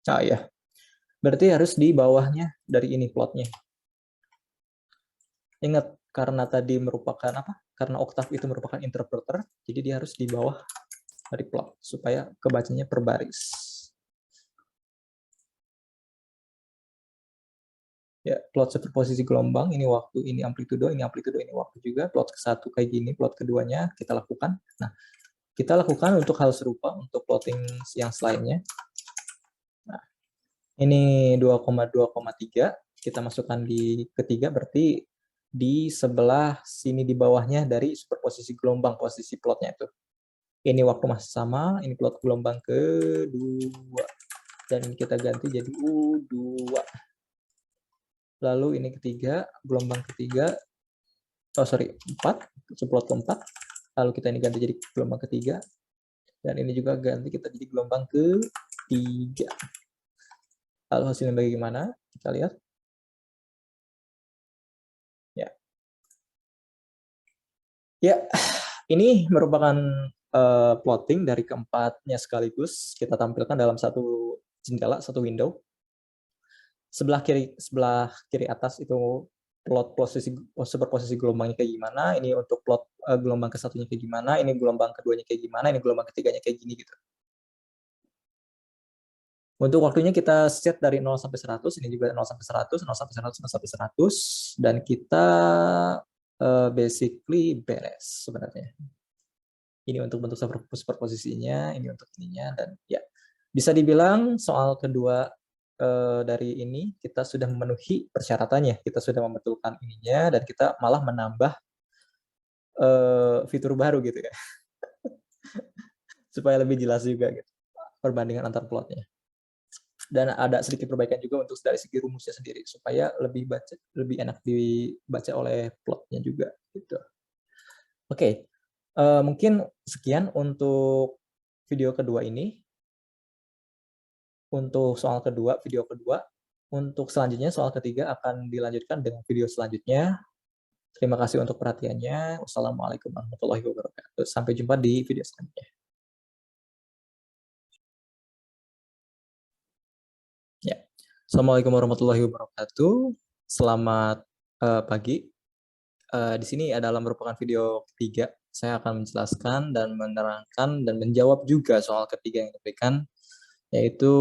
Nah, ya. Berarti harus di bawahnya dari ini plotnya. Ingat, karena tadi merupakan apa? Karena oktav itu merupakan interpreter, jadi dia harus di bawah dari plot supaya kebacanya per baris. Ya, plot superposisi gelombang, ini waktu, ini amplitudo, ini waktu juga. Plot ke-1 kayak gini, plot keduanya kita lakukan. Nah, kita lakukan untuk hal serupa untuk plotting yang selainnya. Nah, ini 2,2,3, kita masukkan di ketiga, berarti di sebelah sini di bawahnya dari superposisi gelombang, posisi plotnya itu. Ini waktu masih sama, ini plot gelombang kedua. Dan kita ganti jadi U2. Lalu ini ketiga, gelombang ketiga, 4, subplot keempat. Lalu kita ini ganti jadi gelombang ketiga. Dan ini juga ganti kita jadi gelombang ketiga. Lalu hasilnya bagaimana? Kita lihat. Ya. Ya, ini merupakan plotting dari keempatnya sekaligus kita tampilkan dalam satu jendela, satu window. Sebelah kiri atas itu plot superposisi gelombangnya kayak gimana, ini untuk plot gelombang ke-1-nya kayak gimana, ini gelombang keduanya kayak gimana, ini gelombang ketiganya kayak gini gitu. Untuk waktunya kita set dari 0 sampai 100, ini juga 0 sampai 100, 0 sampai 100, 0 sampai 100, dan kita basically beres sebenarnya. Ini untuk bentuk superposisinya, ini untuk ininya, dan ya bisa dibilang soal kedua dari ini kita sudah memenuhi persyaratannya, kita sudah membetulkan ininya dan kita malah menambah fitur baru gitu ya, supaya lebih jelas juga gitu perbandingan antar plotnya. Dan ada sedikit perbaikan juga untuk dari segi rumusnya sendiri supaya lebih enak dibaca oleh plotnya juga gitu. Oke, mungkin sekian untuk video kedua ini. Untuk soal kedua, video kedua. Untuk selanjutnya, soal ketiga akan dilanjutkan dengan video selanjutnya. Terima kasih untuk perhatiannya. Wassalamualaikum warahmatullahi wabarakatuh. Sampai jumpa di video selanjutnya. Ya. Assalamualaikum warahmatullahi wabarakatuh. Selamat pagi. Di sini adalah merupakan video ketiga. Saya akan menjelaskan dan menerangkan dan menjawab juga soal ketiga yang diberikan, yaitu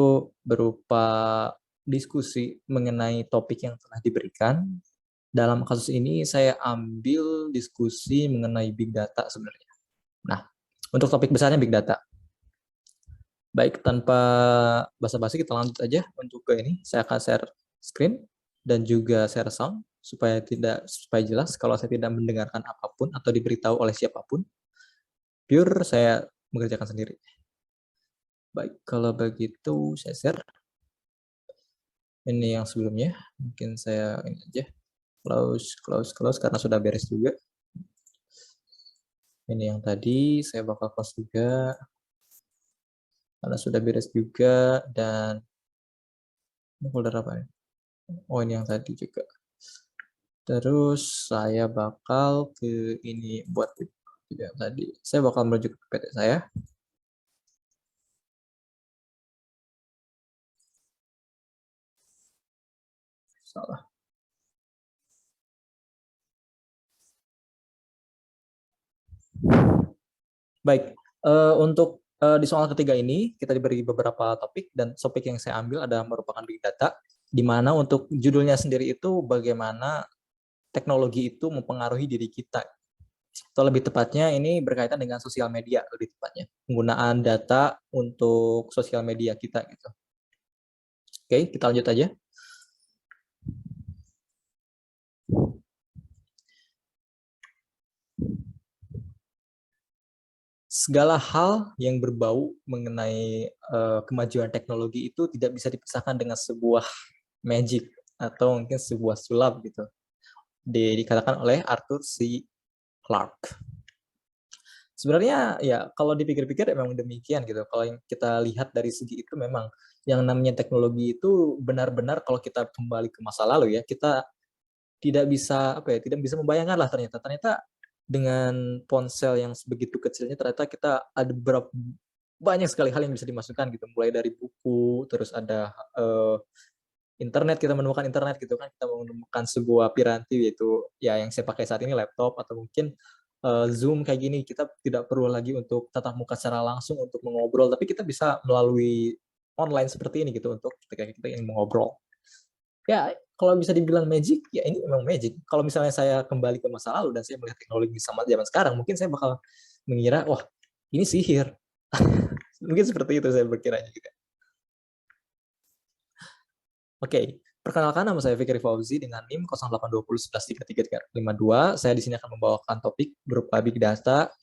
berupa diskusi mengenai topik yang telah diberikan. Dalam kasus ini saya ambil diskusi mengenai big data sebenarnya. Nah, untuk topik besarnya big data. Baik, tanpa basa-basi kita lanjut aja untuk ke ini. Saya akan share screen dan juga share sound supaya jelas kalau saya tidak mendengarkan apapun atau diberitahu oleh siapapun. Pure saya mengerjakan sendiri. Baik, kalau begitu saya share. Ini yang sebelumnya, mungkin saya ini aja. Close karena sudah beres juga. Ini yang tadi saya bakal close juga karena sudah beres juga. Dan ini folder apa ya? Oh, ini yang tadi juga. Terus saya bakal ke ini buat video yang tadi. Saya bakal menuju ke PT saya. Salah. Baik, untuk di soal ketiga ini kita diberi beberapa topik dan topik yang saya ambil adalah merupakan big data, di mana untuk judulnya sendiri itu bagaimana teknologi itu mempengaruhi diri kita. Atau lebih tepatnya ini berkaitan dengan sosial media lebih tepatnya. Penggunaan data untuk sosial media kita gitu. Oke, kita lanjut aja. Segala hal yang berbau mengenai kemajuan teknologi itu tidak bisa dipisahkan dengan sebuah magic atau mungkin sebuah sulap gitu. Dikatakan oleh Arthur C. Clarke. Sebenarnya ya kalau dipikir-pikir memang demikian gitu. Kalau yang kita lihat dari segi itu memang yang namanya teknologi itu benar-benar kalau kita kembali ke masa lalu ya, kita tidak bisa tidak bisa membayangkan lah ternyata dengan ponsel yang sebegitu kecilnya ternyata kita ada banyak sekali hal yang bisa dimasukkan gitu, mulai dari buku, terus ada internet, kita menemukan internet gitu kan, kita menemukan sebuah piranti yaitu ya yang saya pakai saat ini laptop, atau mungkin Zoom kayak gini, kita tidak perlu lagi untuk tatap muka secara langsung untuk mengobrol, tapi kita bisa melalui online seperti ini gitu untuk ketika kita ingin mengobrol. Ya, kalau bisa dibilang magic, ya ini memang magic. Kalau misalnya saya kembali ke masa lalu dan saya melihat teknologi sama zaman sekarang, mungkin saya bakal mengira, wah ini sihir. Mungkin seperti itu saya berkiranya juga. Oke, perkenalkan nama saya Fikri Fauzi dengan NIM 0820113352. Saya di sini akan membawakan topik berupa big data,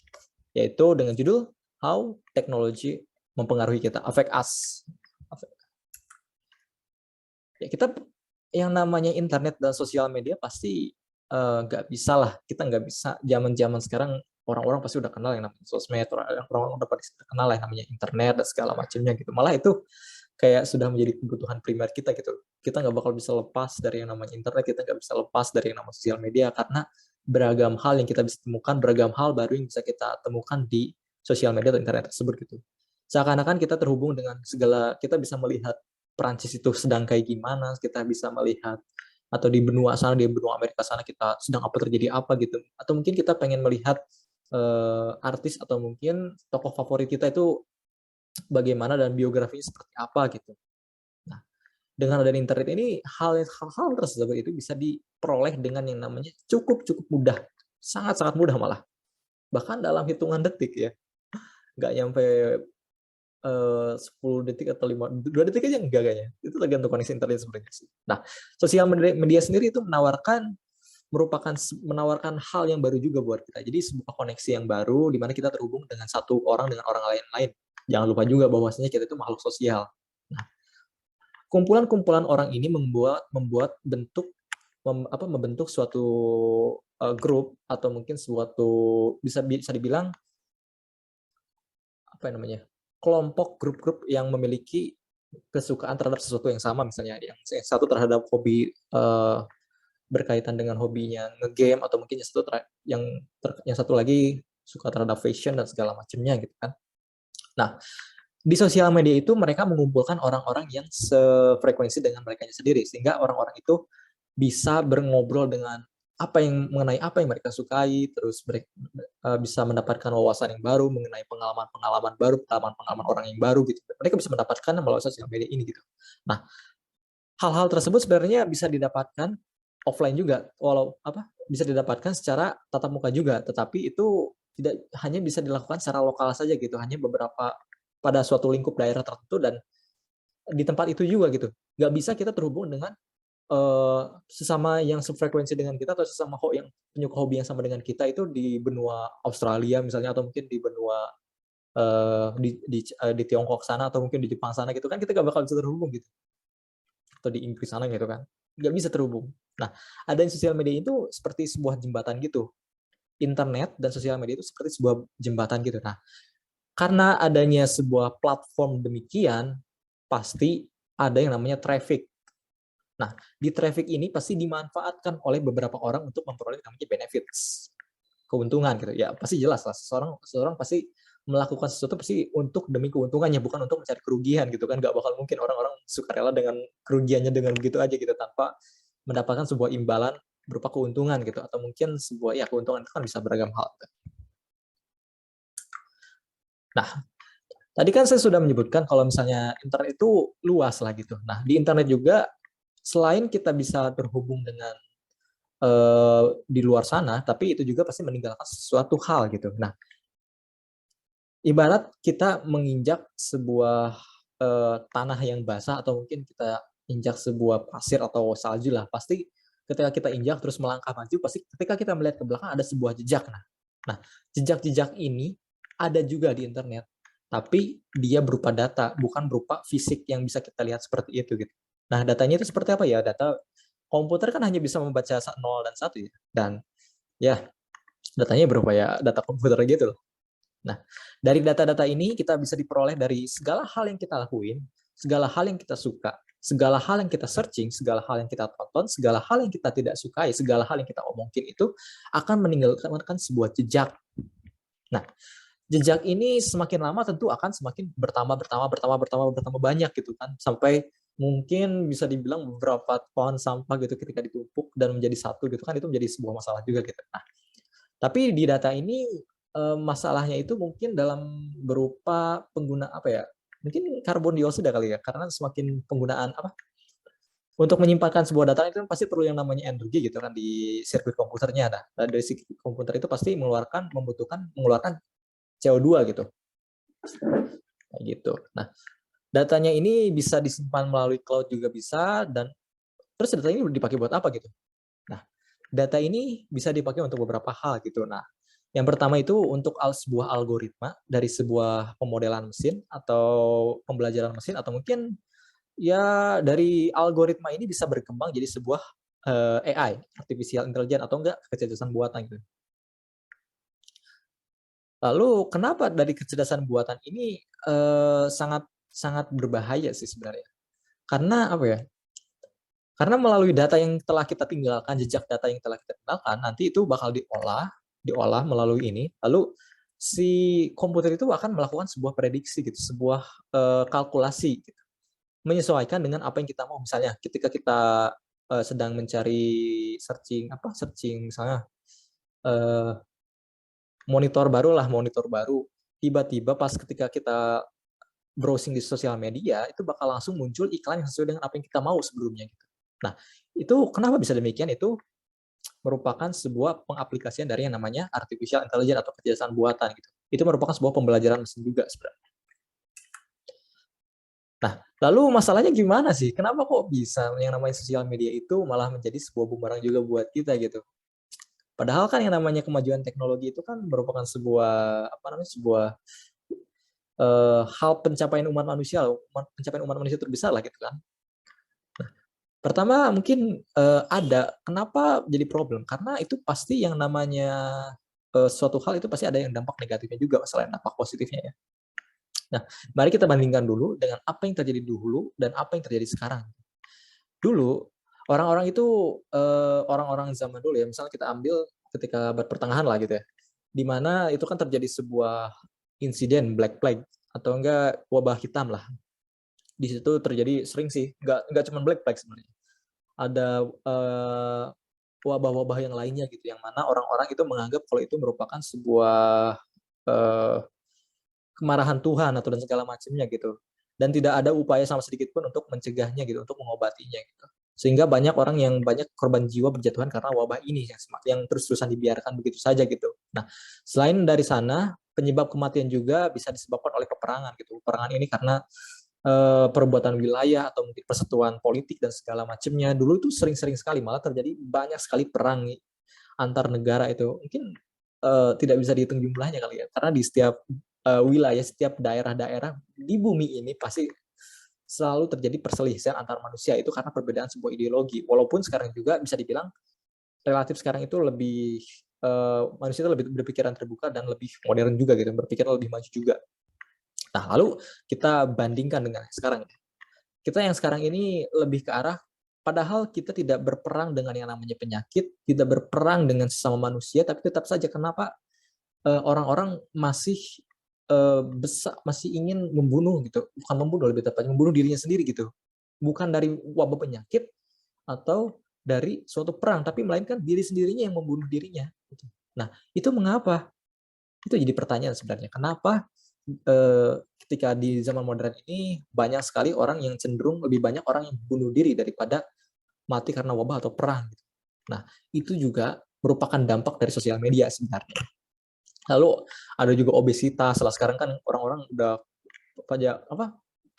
yaitu dengan judul How Technology Mempengaruhi Kita, Affect Us. Ya, kita yang namanya internet dan sosial media pasti nggak bisa lah, kita nggak bisa zaman sekarang orang-orang pasti udah kenal yang namanya sosmed, orang-orang udah pasti kenal yang namanya internet dan segala macamnya gitu. Malah itu kayak sudah menjadi kebutuhan primer kita gitu. Kita nggak bakal bisa lepas dari yang namanya internet, kita nggak bisa lepas dari yang namanya sosial media karena beragam hal yang kita bisa temukan, beragam hal baru yang bisa kita temukan di sosial media atau internet tersebut gitu. Seakan-akan kita terhubung dengan segala, kita bisa melihat Perancis itu sedang kayak gimana, kita bisa melihat, atau di benua sana, di benua Amerika sana kita sedang apa terjadi apa gitu, atau mungkin kita pengen melihat artis atau mungkin tokoh favorit kita itu bagaimana dan biografinya seperti apa gitu. Nah, dengan adanya internet ini hal-hal tersebut itu bisa diperoleh dengan yang namanya cukup mudah, sangat mudah malah, bahkan dalam hitungan detik ya, nggak nyampe 10 detik atau 2 detik aja enggak kayaknya. Itu tergantung koneksi internet sebenarnya sih. Nah, sosial media sendiri itu menawarkan hal yang baru juga buat kita. Jadi sebuah koneksi yang baru di mana kita terhubung dengan satu orang dengan orang lain. Jangan lupa juga bahwasanya kita itu makhluk sosial. Nah, kumpulan-kumpulan orang ini membentuk suatu grup atau mungkin suatu bisa dibilang apa namanya? Kelompok grup-grup yang memiliki kesukaan terhadap sesuatu yang sama, misalnya yang satu terhadap hobi berkaitan dengan hobinya ngegame, atau mungkin yang satu lagi suka terhadap fashion dan segala macamnya gitu kan. Nah, di sosial media itu mereka mengumpulkan orang-orang yang sefrekuensi dengan mereka sendiri, sehingga orang-orang itu bisa berngobrol mengenai apa yang mereka sukai, terus bisa mendapatkan wawasan yang baru mengenai pengalaman orang yang baru gitu. Mereka bisa mendapatkan melalui sosial media ini gitu. Nah, hal-hal tersebut sebenarnya bisa didapatkan offline juga, bisa didapatkan secara tatap muka juga, tetapi itu tidak hanya bisa dilakukan secara lokal saja gitu, hanya pada suatu lingkup daerah tertentu dan di tempat itu juga gitu. Nggak bisa kita terhubung dengan sesama yang sefrekuensi dengan kita atau sesama yang penyuka hobi yang sama dengan kita itu di benua Australia misalnya, atau mungkin di benua di Tiongkok sana, atau mungkin di Jepang sana gitu kan, kita nggak bakal bisa terhubung gitu, atau di Inggris sana gitu kan, nggak bisa terhubung. Nah, adanya sosial media itu seperti sebuah jembatan gitu. Internet dan sosial media itu seperti sebuah jembatan gitu. Nah, karena adanya sebuah platform demikian, pasti ada yang namanya traffic. Nah, di traffic ini pasti dimanfaatkan oleh beberapa orang untuk memperoleh namanya benefits, keuntungan gitu. Ya pasti jelas lah, seseorang pasti melakukan sesuatu pasti untuk demi keuntungannya, bukan untuk mencari kerugian gitu kan. Nggak bakal mungkin orang-orang sukarela dengan kerugiannya dengan begitu aja gitu, tanpa mendapatkan sebuah imbalan berupa keuntungan gitu, atau mungkin sebuah keuntungan itu kan bisa beragam hal. Nah, tadi kan saya sudah menyebutkan kalau misalnya internet itu luas lah gitu. Nah, di internet juga selain kita bisa terhubung dengan di luar sana, tapi itu juga pasti meninggalkan sesuatu hal gitu. Nah, ibarat kita menginjak sebuah tanah yang basah, atau mungkin kita injak sebuah pasir atau salju lah, pasti ketika kita injak terus melangkah maju, pasti ketika kita melihat ke belakang ada sebuah jejak. Nah, jejak-jejak ini ada juga di internet, tapi dia berupa data, bukan berupa fisik yang bisa kita lihat seperti itu gitu. Nah, datanya itu seperti apa ya? Data komputer kan hanya bisa membaca 0 dan 1 ya. Dan ya, datanya berupa data komputer gitu loh. Nah, dari data-data ini kita bisa diperoleh dari segala hal yang kita lakuin, segala hal yang kita suka, segala hal yang kita searching, segala hal yang kita tonton, segala hal yang kita tidak sukai, segala hal yang kita omongin itu akan meninggalkan sebuah jejak. Nah, jejak ini semakin lama tentu akan semakin bertambah banyak gitu kan, sampai mungkin bisa dibilang beberapa ton sampah gitu ketika ditumpuk dan menjadi satu gitu kan, itu menjadi sebuah masalah juga gitu. Nah, tapi di data ini masalahnya itu mungkin dalam berupa pengguna mungkin karbon dioksida kali ya, karena semakin penggunaan untuk menyimpankan sebuah data itu pasti perlu yang namanya energi gitu kan di sirkuit komputernya. Nah, dari sirkuit komputer itu pasti mengeluarkan CO2 gitu. Kayak gitu. Nah, datanya ini bisa disimpan melalui cloud juga bisa, dan terus data ini dipakai buat apa gitu? Nah, data ini bisa dipakai untuk beberapa hal gitu. Nah, yang pertama itu untuk sebuah algoritma dari sebuah pemodelan mesin atau pembelajaran mesin, atau mungkin ya dari algoritma ini bisa berkembang jadi sebuah AI, artificial intelligence, atau enggak kecerdasan buatan gitu. Lalu kenapa dari kecerdasan buatan ini sangat sangat berbahaya sih sebenarnya? Karena apa ya? Karena melalui data yang telah kita tinggalkan, jejak data yang telah kita tinggalkan, nanti itu bakal diolah melalui ini. Lalu si komputer itu akan melakukan sebuah prediksi gitu, sebuah kalkulasi gitu, menyesuaikan dengan apa yang kita mau. Misalnya ketika kita sedang mencari searching misalnya monitor baru, tiba-tiba pas ketika kita browsing di sosial media itu bakal langsung muncul iklan yang sesuai dengan apa yang kita mau sebelumnya gitu. Nah, itu kenapa bisa demikian? Itu merupakan sebuah pengaplikasian dari yang namanya artificial intelligence atau kecerdasan buatan gitu. Itu merupakan sebuah pembelajaran mesin juga sebenarnya. Nah, lalu masalahnya gimana sih? Kenapa kok bisa yang namanya sosial media itu malah menjadi sebuah bumerang juga buat kita gitu? Padahal kan yang namanya kemajuan teknologi itu kan merupakan sebuah apa namanya sebuah hal pencapaian umat manusia, pencapaian umat manusia terbesar lah gitu kan. Pertama mungkin ada kenapa jadi problem? Karena itu pasti yang namanya suatu hal itu pasti ada yang dampak negatifnya juga selain dampak positifnya ya. Nah, mari kita bandingkan dulu dengan apa yang terjadi dulu dan apa yang terjadi sekarang. Dulu orang-orang itu orang-orang zaman dulu ya, misalnya kita ambil ketika abad pertengahan lah gitu ya, di mana itu kan terjadi sebuah insiden Black Plague atau enggak wabah hitam lah. Di situ terjadi sering sih, enggak cuma Black Plague sebenarnya. Ada wabah-wabah yang lainnya gitu, yang mana orang-orang itu menganggap kalau itu merupakan sebuah eh, kemarahan Tuhan atau dan segala macamnya gitu. Dan tidak ada upaya sama sedikit pun untuk mencegahnya gitu, untuk mengobatinya gitu. Sehingga banyak orang yang banyak korban jiwa berjatuhan karena wabah ini yang terus-terusan dibiarkan begitu saja gitu. Nah, selain dari sana, penyebab kematian juga bisa disebabkan oleh peperangan gitu. Peperangan ini karena perbuatan wilayah atau mungkin persatuan politik dan segala macamnya. Dulu itu sering-sering sekali malah terjadi banyak sekali perang antar negara itu. Mungkin tidak bisa dihitung jumlahnya kali ya, karena di setiap wilayah, setiap daerah-daerah di bumi ini pasti selalu terjadi perselisihan antar manusia itu karena perbedaan sebuah ideologi. Walaupun sekarang juga bisa dibilang relatif sekarang itu lebih manusia itu lebih berpikiran terbuka dan lebih modern juga gitu, berpikir lebih maju juga. Nah, lalu kita bandingkan dengan sekarang. Kita yang sekarang ini lebih ke arah padahal kita tidak berperang dengan yang namanya penyakit, tidak berperang dengan sesama manusia, tapi tetap saja kenapa orang-orang masih masih ingin membunuh gitu, bukan membunuh lebih tepatnya membunuh dirinya sendiri gitu, bukan dari wabah penyakit atau dari suatu perang, tapi melainkan diri sendirinya yang membunuh dirinya. Gitu. Nah, itu mengapa? Itu jadi pertanyaan sebenarnya. Kenapa ketika di zaman modern ini banyak sekali orang yang cenderung lebih banyak orang yang bunuh diri daripada mati karena wabah atau perang. Gitu. Nah, itu juga merupakan dampak dari sosial media sebenarnya. Lalu ada juga obesitas. Setelah sekarang kan orang-orang udah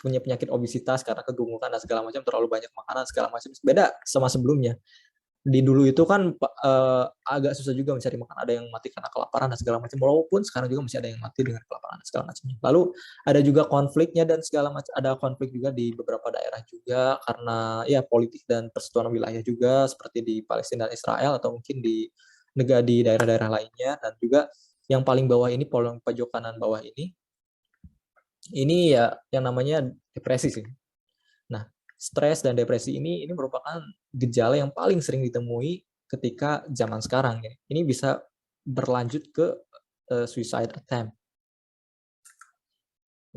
punya penyakit obesitas karena kegemukan dan segala macam, terlalu banyak makanan segala macam. Beda sama sebelumnya. Di dulu itu kan agak susah juga mencari makan, ada yang mati karena kelaparan dan segala macam, walaupun sekarang juga masih ada yang mati dengan kelaparan dan segala macam. Lalu ada juga konfliknya dan segala macam, ada konflik juga di beberapa daerah juga karena ya politik dan persatuan wilayah juga seperti di Palestina dan Israel atau mungkin di negara di daerah-daerah lainnya. Dan juga yang paling bawah ini, pojok kanan bawah ini ya yang namanya depresi sih. Nah, stres dan depresi ini merupakan gejala yang paling sering ditemui ketika zaman sekarang ya. Ini bisa berlanjut ke suicide attempt.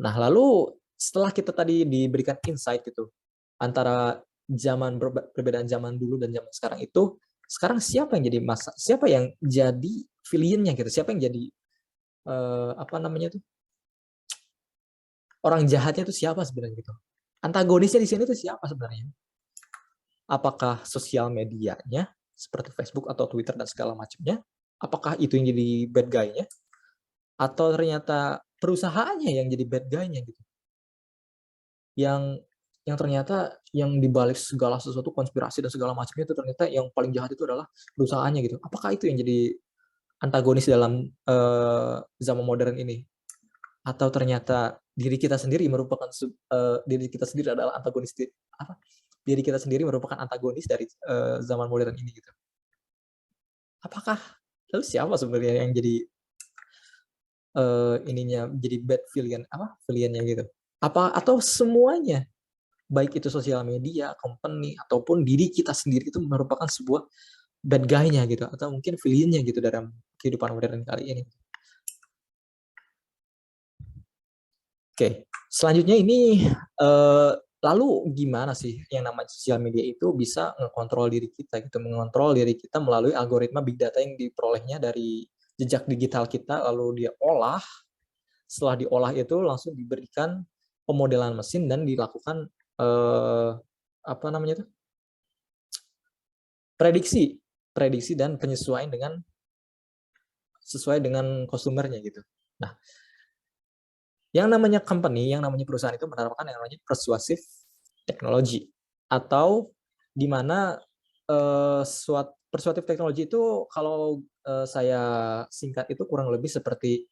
Nah, lalu setelah kita tadi diberikan insight gitu antara perbedaan zaman dulu dan zaman sekarang itu, sekarang siapa yang jadi siapa yang jadi villain-nya gitu? Siapa yang jadi apa namanya tuh? Orang jahatnya itu siapa sebenarnya gitu? Antagonisnya di sini tuh siapa sebenarnya? Apakah sosial medianya seperti Facebook atau Twitter dan segala macamnya? Apakah itu yang jadi bad guy-nya? Atau ternyata perusahaannya yang jadi bad guy-nya gitu? Yang ternyata yang dibalik segala sesuatu konspirasi dan segala macamnya itu ternyata yang paling jahat itu adalah perusahaannya gitu. Apakah itu yang jadi antagonis dalam zaman modern ini? Atau ternyata diri kita sendiri merupakan diri kita sendiri adalah antagonis apa? Diri kita sendiri merupakan antagonis dari zaman modern ini gitu. Apakah lalu siapa sebenarnya yang jadi ininya jadi bad villain apa villainnya gitu? Apa atau semuanya baik itu sosial media, company ataupun diri kita sendiri itu merupakan sebuah bad guy-nya gitu atau mungkin villain-nya gitu dalam kehidupan modern kali ini. Oke, selanjutnya ini lalu gimana sih yang namanya sosial media itu bisa mengontrol diri kita gitu, mengontrol diri kita melalui algoritma big data yang diperolehnya dari jejak digital kita, lalu dia olah, setelah diolah itu langsung diberikan pemodelan mesin dan dilakukan apa namanya itu prediksi, prediksi dan penyesuaian sesuai dengan konsumernya gitu. Nah, Yang namanya company, yang namanya perusahaan itu menerapkan yang namanya persuasive technology, atau di mana persuasive technology itu kalau saya singkat itu kurang lebih seperti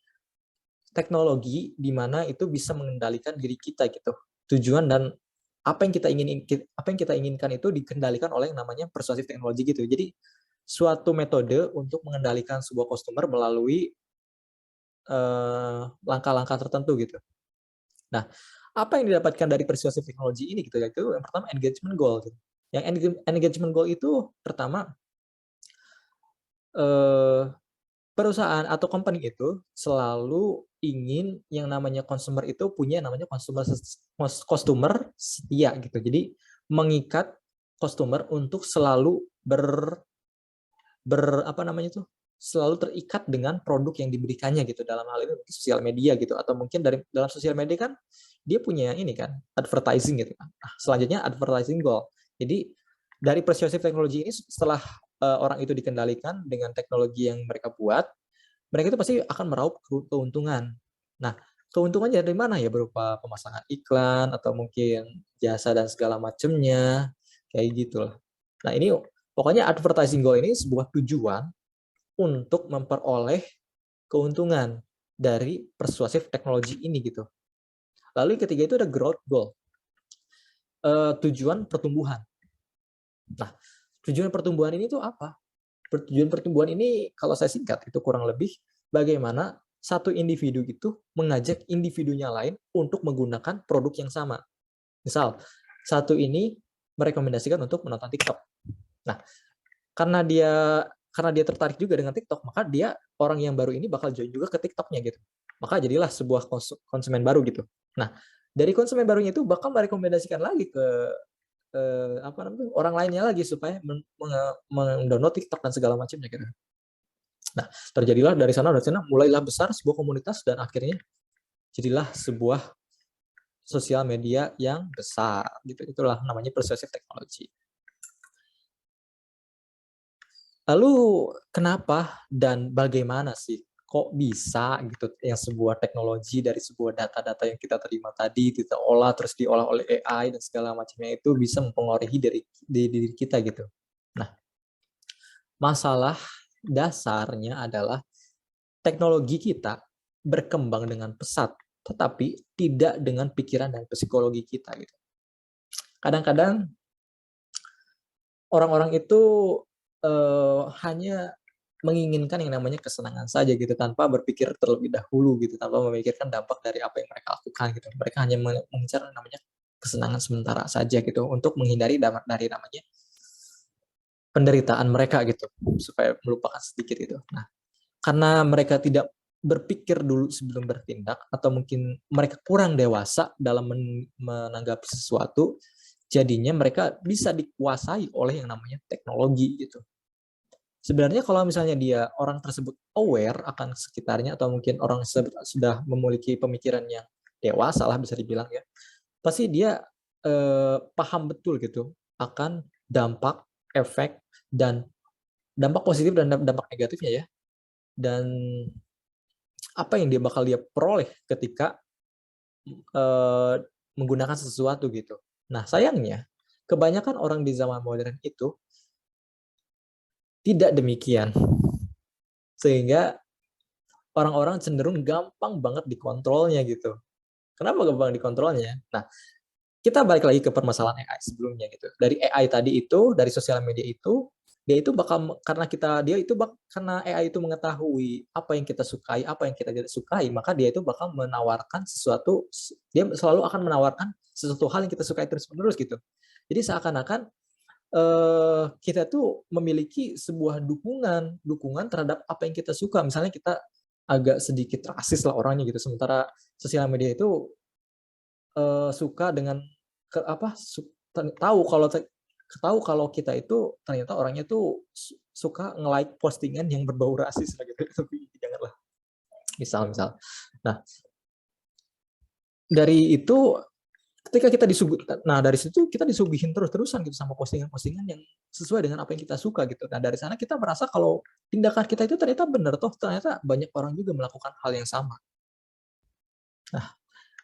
teknologi di mana itu bisa mengendalikan diri kita gitu. Tujuan dan apa yang kita inginkan itu dikendalikan oleh yang namanya persuasive technology gitu. Jadi suatu metode untuk mengendalikan sebuah customer melalui langkah-langkah tertentu gitu. Nah, apa yang didapatkan dari persuasive technology ini gitu ya? Itu yang pertama engagement goal gitu. Yang engagement goal itu pertama perusahaan atau company itu selalu ingin yang namanya consumer itu punya yang namanya customer setia gitu. Jadi mengikat customer untuk selalu apa namanya tuh, selalu terikat dengan produk yang diberikannya gitu, dalam hal ini sosial media gitu, atau mungkin dalam sosial media kan dia punya ini kan advertising gitu kan. Nah, selanjutnya advertising goal. Jadi dari persuasive technology ini setelah orang itu dikendalikan dengan teknologi yang mereka buat, mereka itu pasti akan meraup keuntungan. Nah, keuntungannya dari mana ya? Berupa pemasangan iklan atau mungkin jasa dan segala macamnya, kayak gitu loh. Nah, ini pokoknya advertising goal ini sebuah tujuan untuk memperoleh keuntungan dari persuasive teknologi ini gitu. Lalu yang ketiga itu ada growth goal, tujuan pertumbuhan. Nah, tujuan pertumbuhan ini tuh apa? Tujuan pertumbuhan ini kalau saya singkat itu kurang lebih bagaimana satu individu itu mengajak individunya lain untuk menggunakan produk yang sama. Misal, satu ini merekomendasikan untuk menonton TikTok. Nah, karena dia tertarik juga dengan TikTok, maka dia orang yang baru ini bakal join juga ke TikToknya gitu. Maka jadilah sebuah konsumen baru gitu. Nah, dari konsumen barunya itu bakal merekomendasikan lagi ke apa namanya orang lainnya lagi supaya mendownload TikTok dan segala macamnya gitu. Nah, terjadilah dari sana mulailah besar sebuah komunitas dan akhirnya jadilah sebuah sosial media yang besar gitu. Itulah namanya persuasive technology. Lalu kenapa dan bagaimana sih kok bisa gitu yang sebuah teknologi dari sebuah data-data yang kita terima tadi kita olah terus diolah oleh AI dan segala macamnya itu bisa mempengaruhi diri kita gitu. Nah, masalah dasarnya adalah teknologi kita berkembang dengan pesat, tetapi tidak dengan pikiran dan psikologi kita gitu. Kadang-kadang orang-orang itu hanya menginginkan yang namanya kesenangan saja gitu tanpa berpikir terlebih dahulu gitu, tanpa memikirkan dampak dari apa yang mereka lakukan gitu. Mereka hanya mengincar namanya kesenangan sementara saja gitu untuk menghindari dari namanya penderitaan mereka gitu supaya melupakan sedikit itu. Nah, karena mereka tidak berpikir dulu sebelum bertindak atau mungkin mereka kurang dewasa dalam menanggapi sesuatu, jadinya mereka bisa dikuasai oleh yang namanya teknologi gitu. Sebenarnya kalau misalnya orang tersebut aware akan sekitarnya atau mungkin orang tersebut sudah memiliki pemikiran yang dewasa lah bisa dibilang ya, pasti dia paham betul gitu akan dampak, efek, dan dampak positif dan dampak negatifnya ya. Dan apa yang bakal dia peroleh ketika menggunakan sesuatu gitu. Nah, sayangnya kebanyakan orang di zaman modern itu tidak demikian. Sehingga orang-orang cenderung gampang banget dikontrolnya gitu. Kenapa gampang dikontrolnya? Nah, kita balik lagi ke permasalahan AI sebelumnya gitu. Dari AI tadi itu, dari sosial media itu, dia itu bakal karena AI itu mengetahui apa yang kita sukai, apa yang kita tidak sukai, maka dia itu bakal menawarkan sesuatu, dia selalu akan menawarkan sesuatu hal yang kita sukai terus-menerus gitu. Jadi seakan-akan kita tuh memiliki sebuah dukungan terhadap apa yang kita suka. Misalnya kita agak sedikit rasis lah orangnya gitu, sementara sosial media itu suka dengan tahu kalau kita itu ternyata orangnya tuh suka nge-like postingan yang berbau rasis lah gitu. Tapi janganlah. Misal. Nah, dari itu dari situ kita disuguhin terus-terusan gitu sama postingan-postingan yang sesuai dengan apa yang kita suka gitu. Nah, dari sana kita merasa kalau tindakan kita itu ternyata benar, ternyata banyak orang juga melakukan hal yang sama. Nah,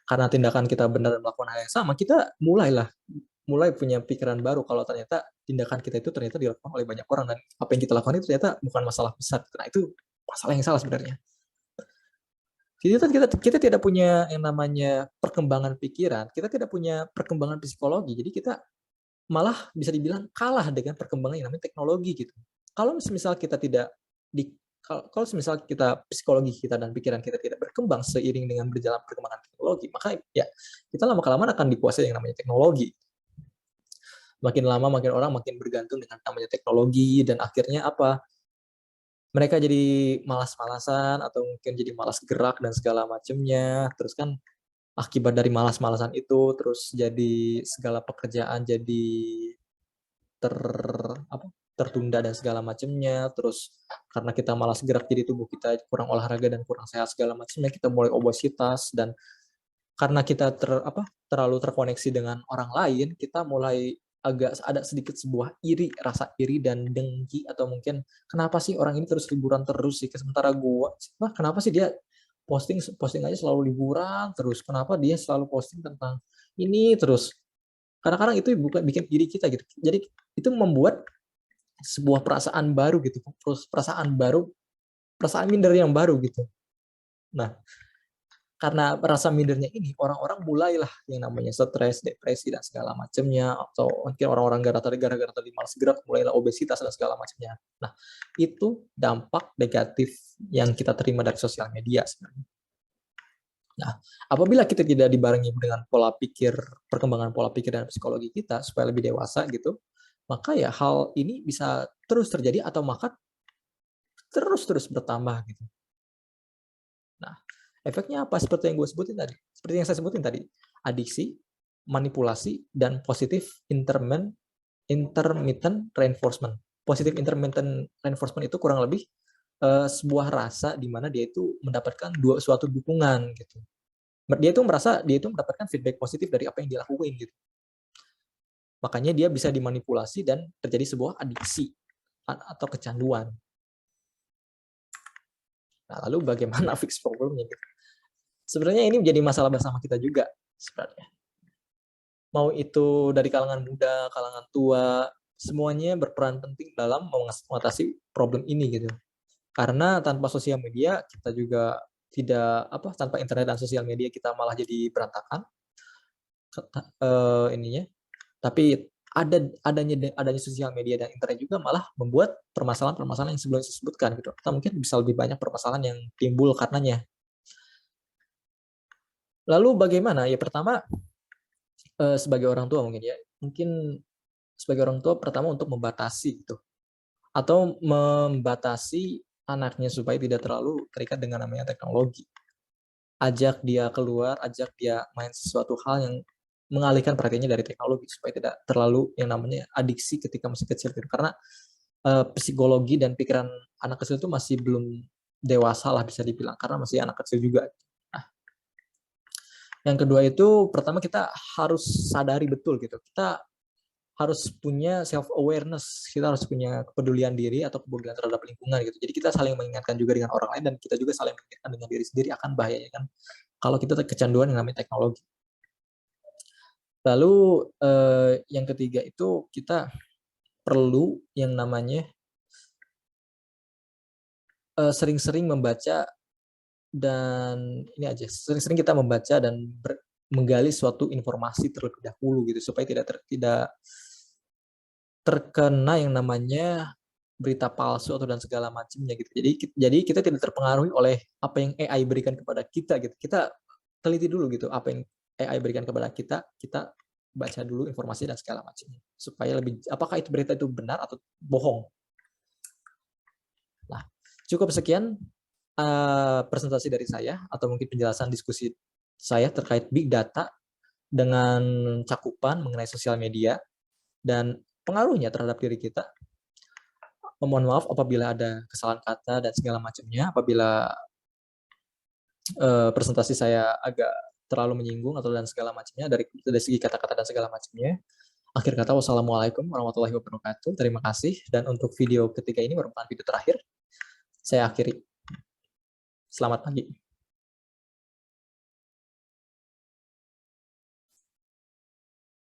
karena tindakan kita benar dan melakukan hal yang sama, kita mulai punya pikiran baru kalau ternyata tindakan kita itu ternyata dilakukan oleh banyak orang, dan apa yang kita lakukan itu ternyata bukan masalah besar. Nah, itu masalah yang salah sebenarnya. Jadi kita tidak punya yang namanya perkembangan pikiran, kita tidak punya perkembangan psikologi. Jadi kita malah bisa dibilang kalah dengan perkembangan yang namanya teknologi gitu. Kalau misal kita tidak di kalau misal kita psikologi kita dan pikiran kita tidak berkembang seiring dengan berjalan perkembangan teknologi, maka ya kita lama-kelamaan akan dikuasai yang namanya teknologi. Makin lama makin orang makin bergantung dengan namanya teknologi, dan akhirnya apa? Mereka jadi malas-malasan atau mungkin jadi malas gerak dan segala macamnya. Terus kan akibat dari malas-malasan itu terus jadi segala pekerjaan jadi ter tertunda dan segala macamnya. Terus karena kita malas gerak jadi tubuh kita kurang olahraga dan kurang sehat segala macamnya, kita mulai obesitas. Dan karena kita terlalu terkoneksi dengan orang lain, kita mulai agak ada sedikit sebuah rasa iri dan dengki, atau mungkin kenapa sih orang ini terus liburan terus sih, sementara kenapa sih dia posting aja selalu liburan terus, kenapa dia selalu posting tentang ini terus. Kadang-kadang itu bukan bikin iri kita gitu. Jadi itu membuat sebuah perasaan baru gitu, perasaan minder yang baru gitu. Nah, karena rasa mindernya ini, orang-orang mulailah yang namanya stres, depresi dan segala macamnya, atau mungkin orang-orang gara-gara tadi malas gerak mulailah obesitas dan segala macamnya. Nah, itu dampak negatif yang kita terima dari sosial media sebenarnya. Nah, apabila kita tidak dibarengi dengan perkembangan pola pikir dan psikologi kita supaya lebih dewasa gitu, maka ya hal ini bisa terus terjadi atau maka terus bertambah gitu. Nah, efeknya apa? Seperti yang saya sebutin tadi, adiksi, manipulasi, dan positif intermittent reinforcement. Positif intermittent reinforcement itu kurang lebih sebuah rasa di mana dia itu mendapatkan suatu dukungan gitu. Dia itu mendapatkan feedback positif dari apa yang dia lakuin gitu. Makanya dia bisa dimanipulasi dan terjadi sebuah adiksi atau kecanduan. Nah, lalu bagaimana fix problemnya gitu? Sebenarnya ini menjadi masalah bersama kita juga sebenarnya. Mau itu dari kalangan muda, kalangan tua, semuanya berperan penting dalam mengatasi problem ini gitu. Karena tanpa sosial media kita juga tanpa internet dan sosial media kita malah jadi berantakan ininya. Tapi adanya sosial media dan internet juga malah membuat permasalahan-permasalahan yang sebelumnya disebutkan gitu. Atau mungkin bisa lebih banyak permasalahan yang timbul karenanya. Lalu bagaimana? Ya pertama sebagai orang tua mungkin sebagai orang tua pertama untuk membatasi gitu, atau membatasi anaknya supaya tidak terlalu terikat dengan namanya teknologi. Ajak dia keluar, ajak dia main sesuatu hal yang mengalihkan perhatiannya dari teknologi supaya tidak terlalu yang namanya adiksi ketika masih kecil gitu. Karena psikologi dan pikiran anak kecil itu masih belum dewasa lah bisa dibilang, karena masih anak kecil juga. Nah, yang kedua itu pertama kita harus sadari betul gitu. Kita harus punya self awareness, kita harus punya kepedulian diri atau kepedulian terhadap lingkungan gitu. Jadi kita saling mengingatkan juga dengan orang lain, dan kita juga saling mengingatkan dengan diri sendiri akan bahayanya kan kalau kita kecanduan yang namanya teknologi. Lalu yang ketiga itu kita perlu yang namanya sering-sering membaca, dan sering-sering kita membaca dan menggali suatu informasi terlebih dahulu gitu supaya tidak terkena yang namanya berita palsu atau dan segala macamnya gitu. Jadi kita tidak terpengaruhi oleh apa yang AI berikan kepada kita gitu. Kita teliti dulu gitu apa yang AI berikan kepada kita, kita baca dulu informasi dan segala macamnya supaya apakah itu berita itu benar atau bohong. Nah, cukup sekian presentasi dari saya atau mungkin penjelasan diskusi saya terkait big data dengan cakupan mengenai sosial media dan pengaruhnya terhadap diri kita. Mohon maaf apabila ada kesalahan kata dan segala macamnya, apabila presentasi saya agak terlalu menyinggung atau dan segala macamnya dari segi kata-kata dan segala macamnya. Akhir kata, wassalamualaikum warahmatullahi wabarakatuh. Terima kasih. Dan untuk video ketiga ini merupakan video terakhir. Saya akhiri. Selamat pagi.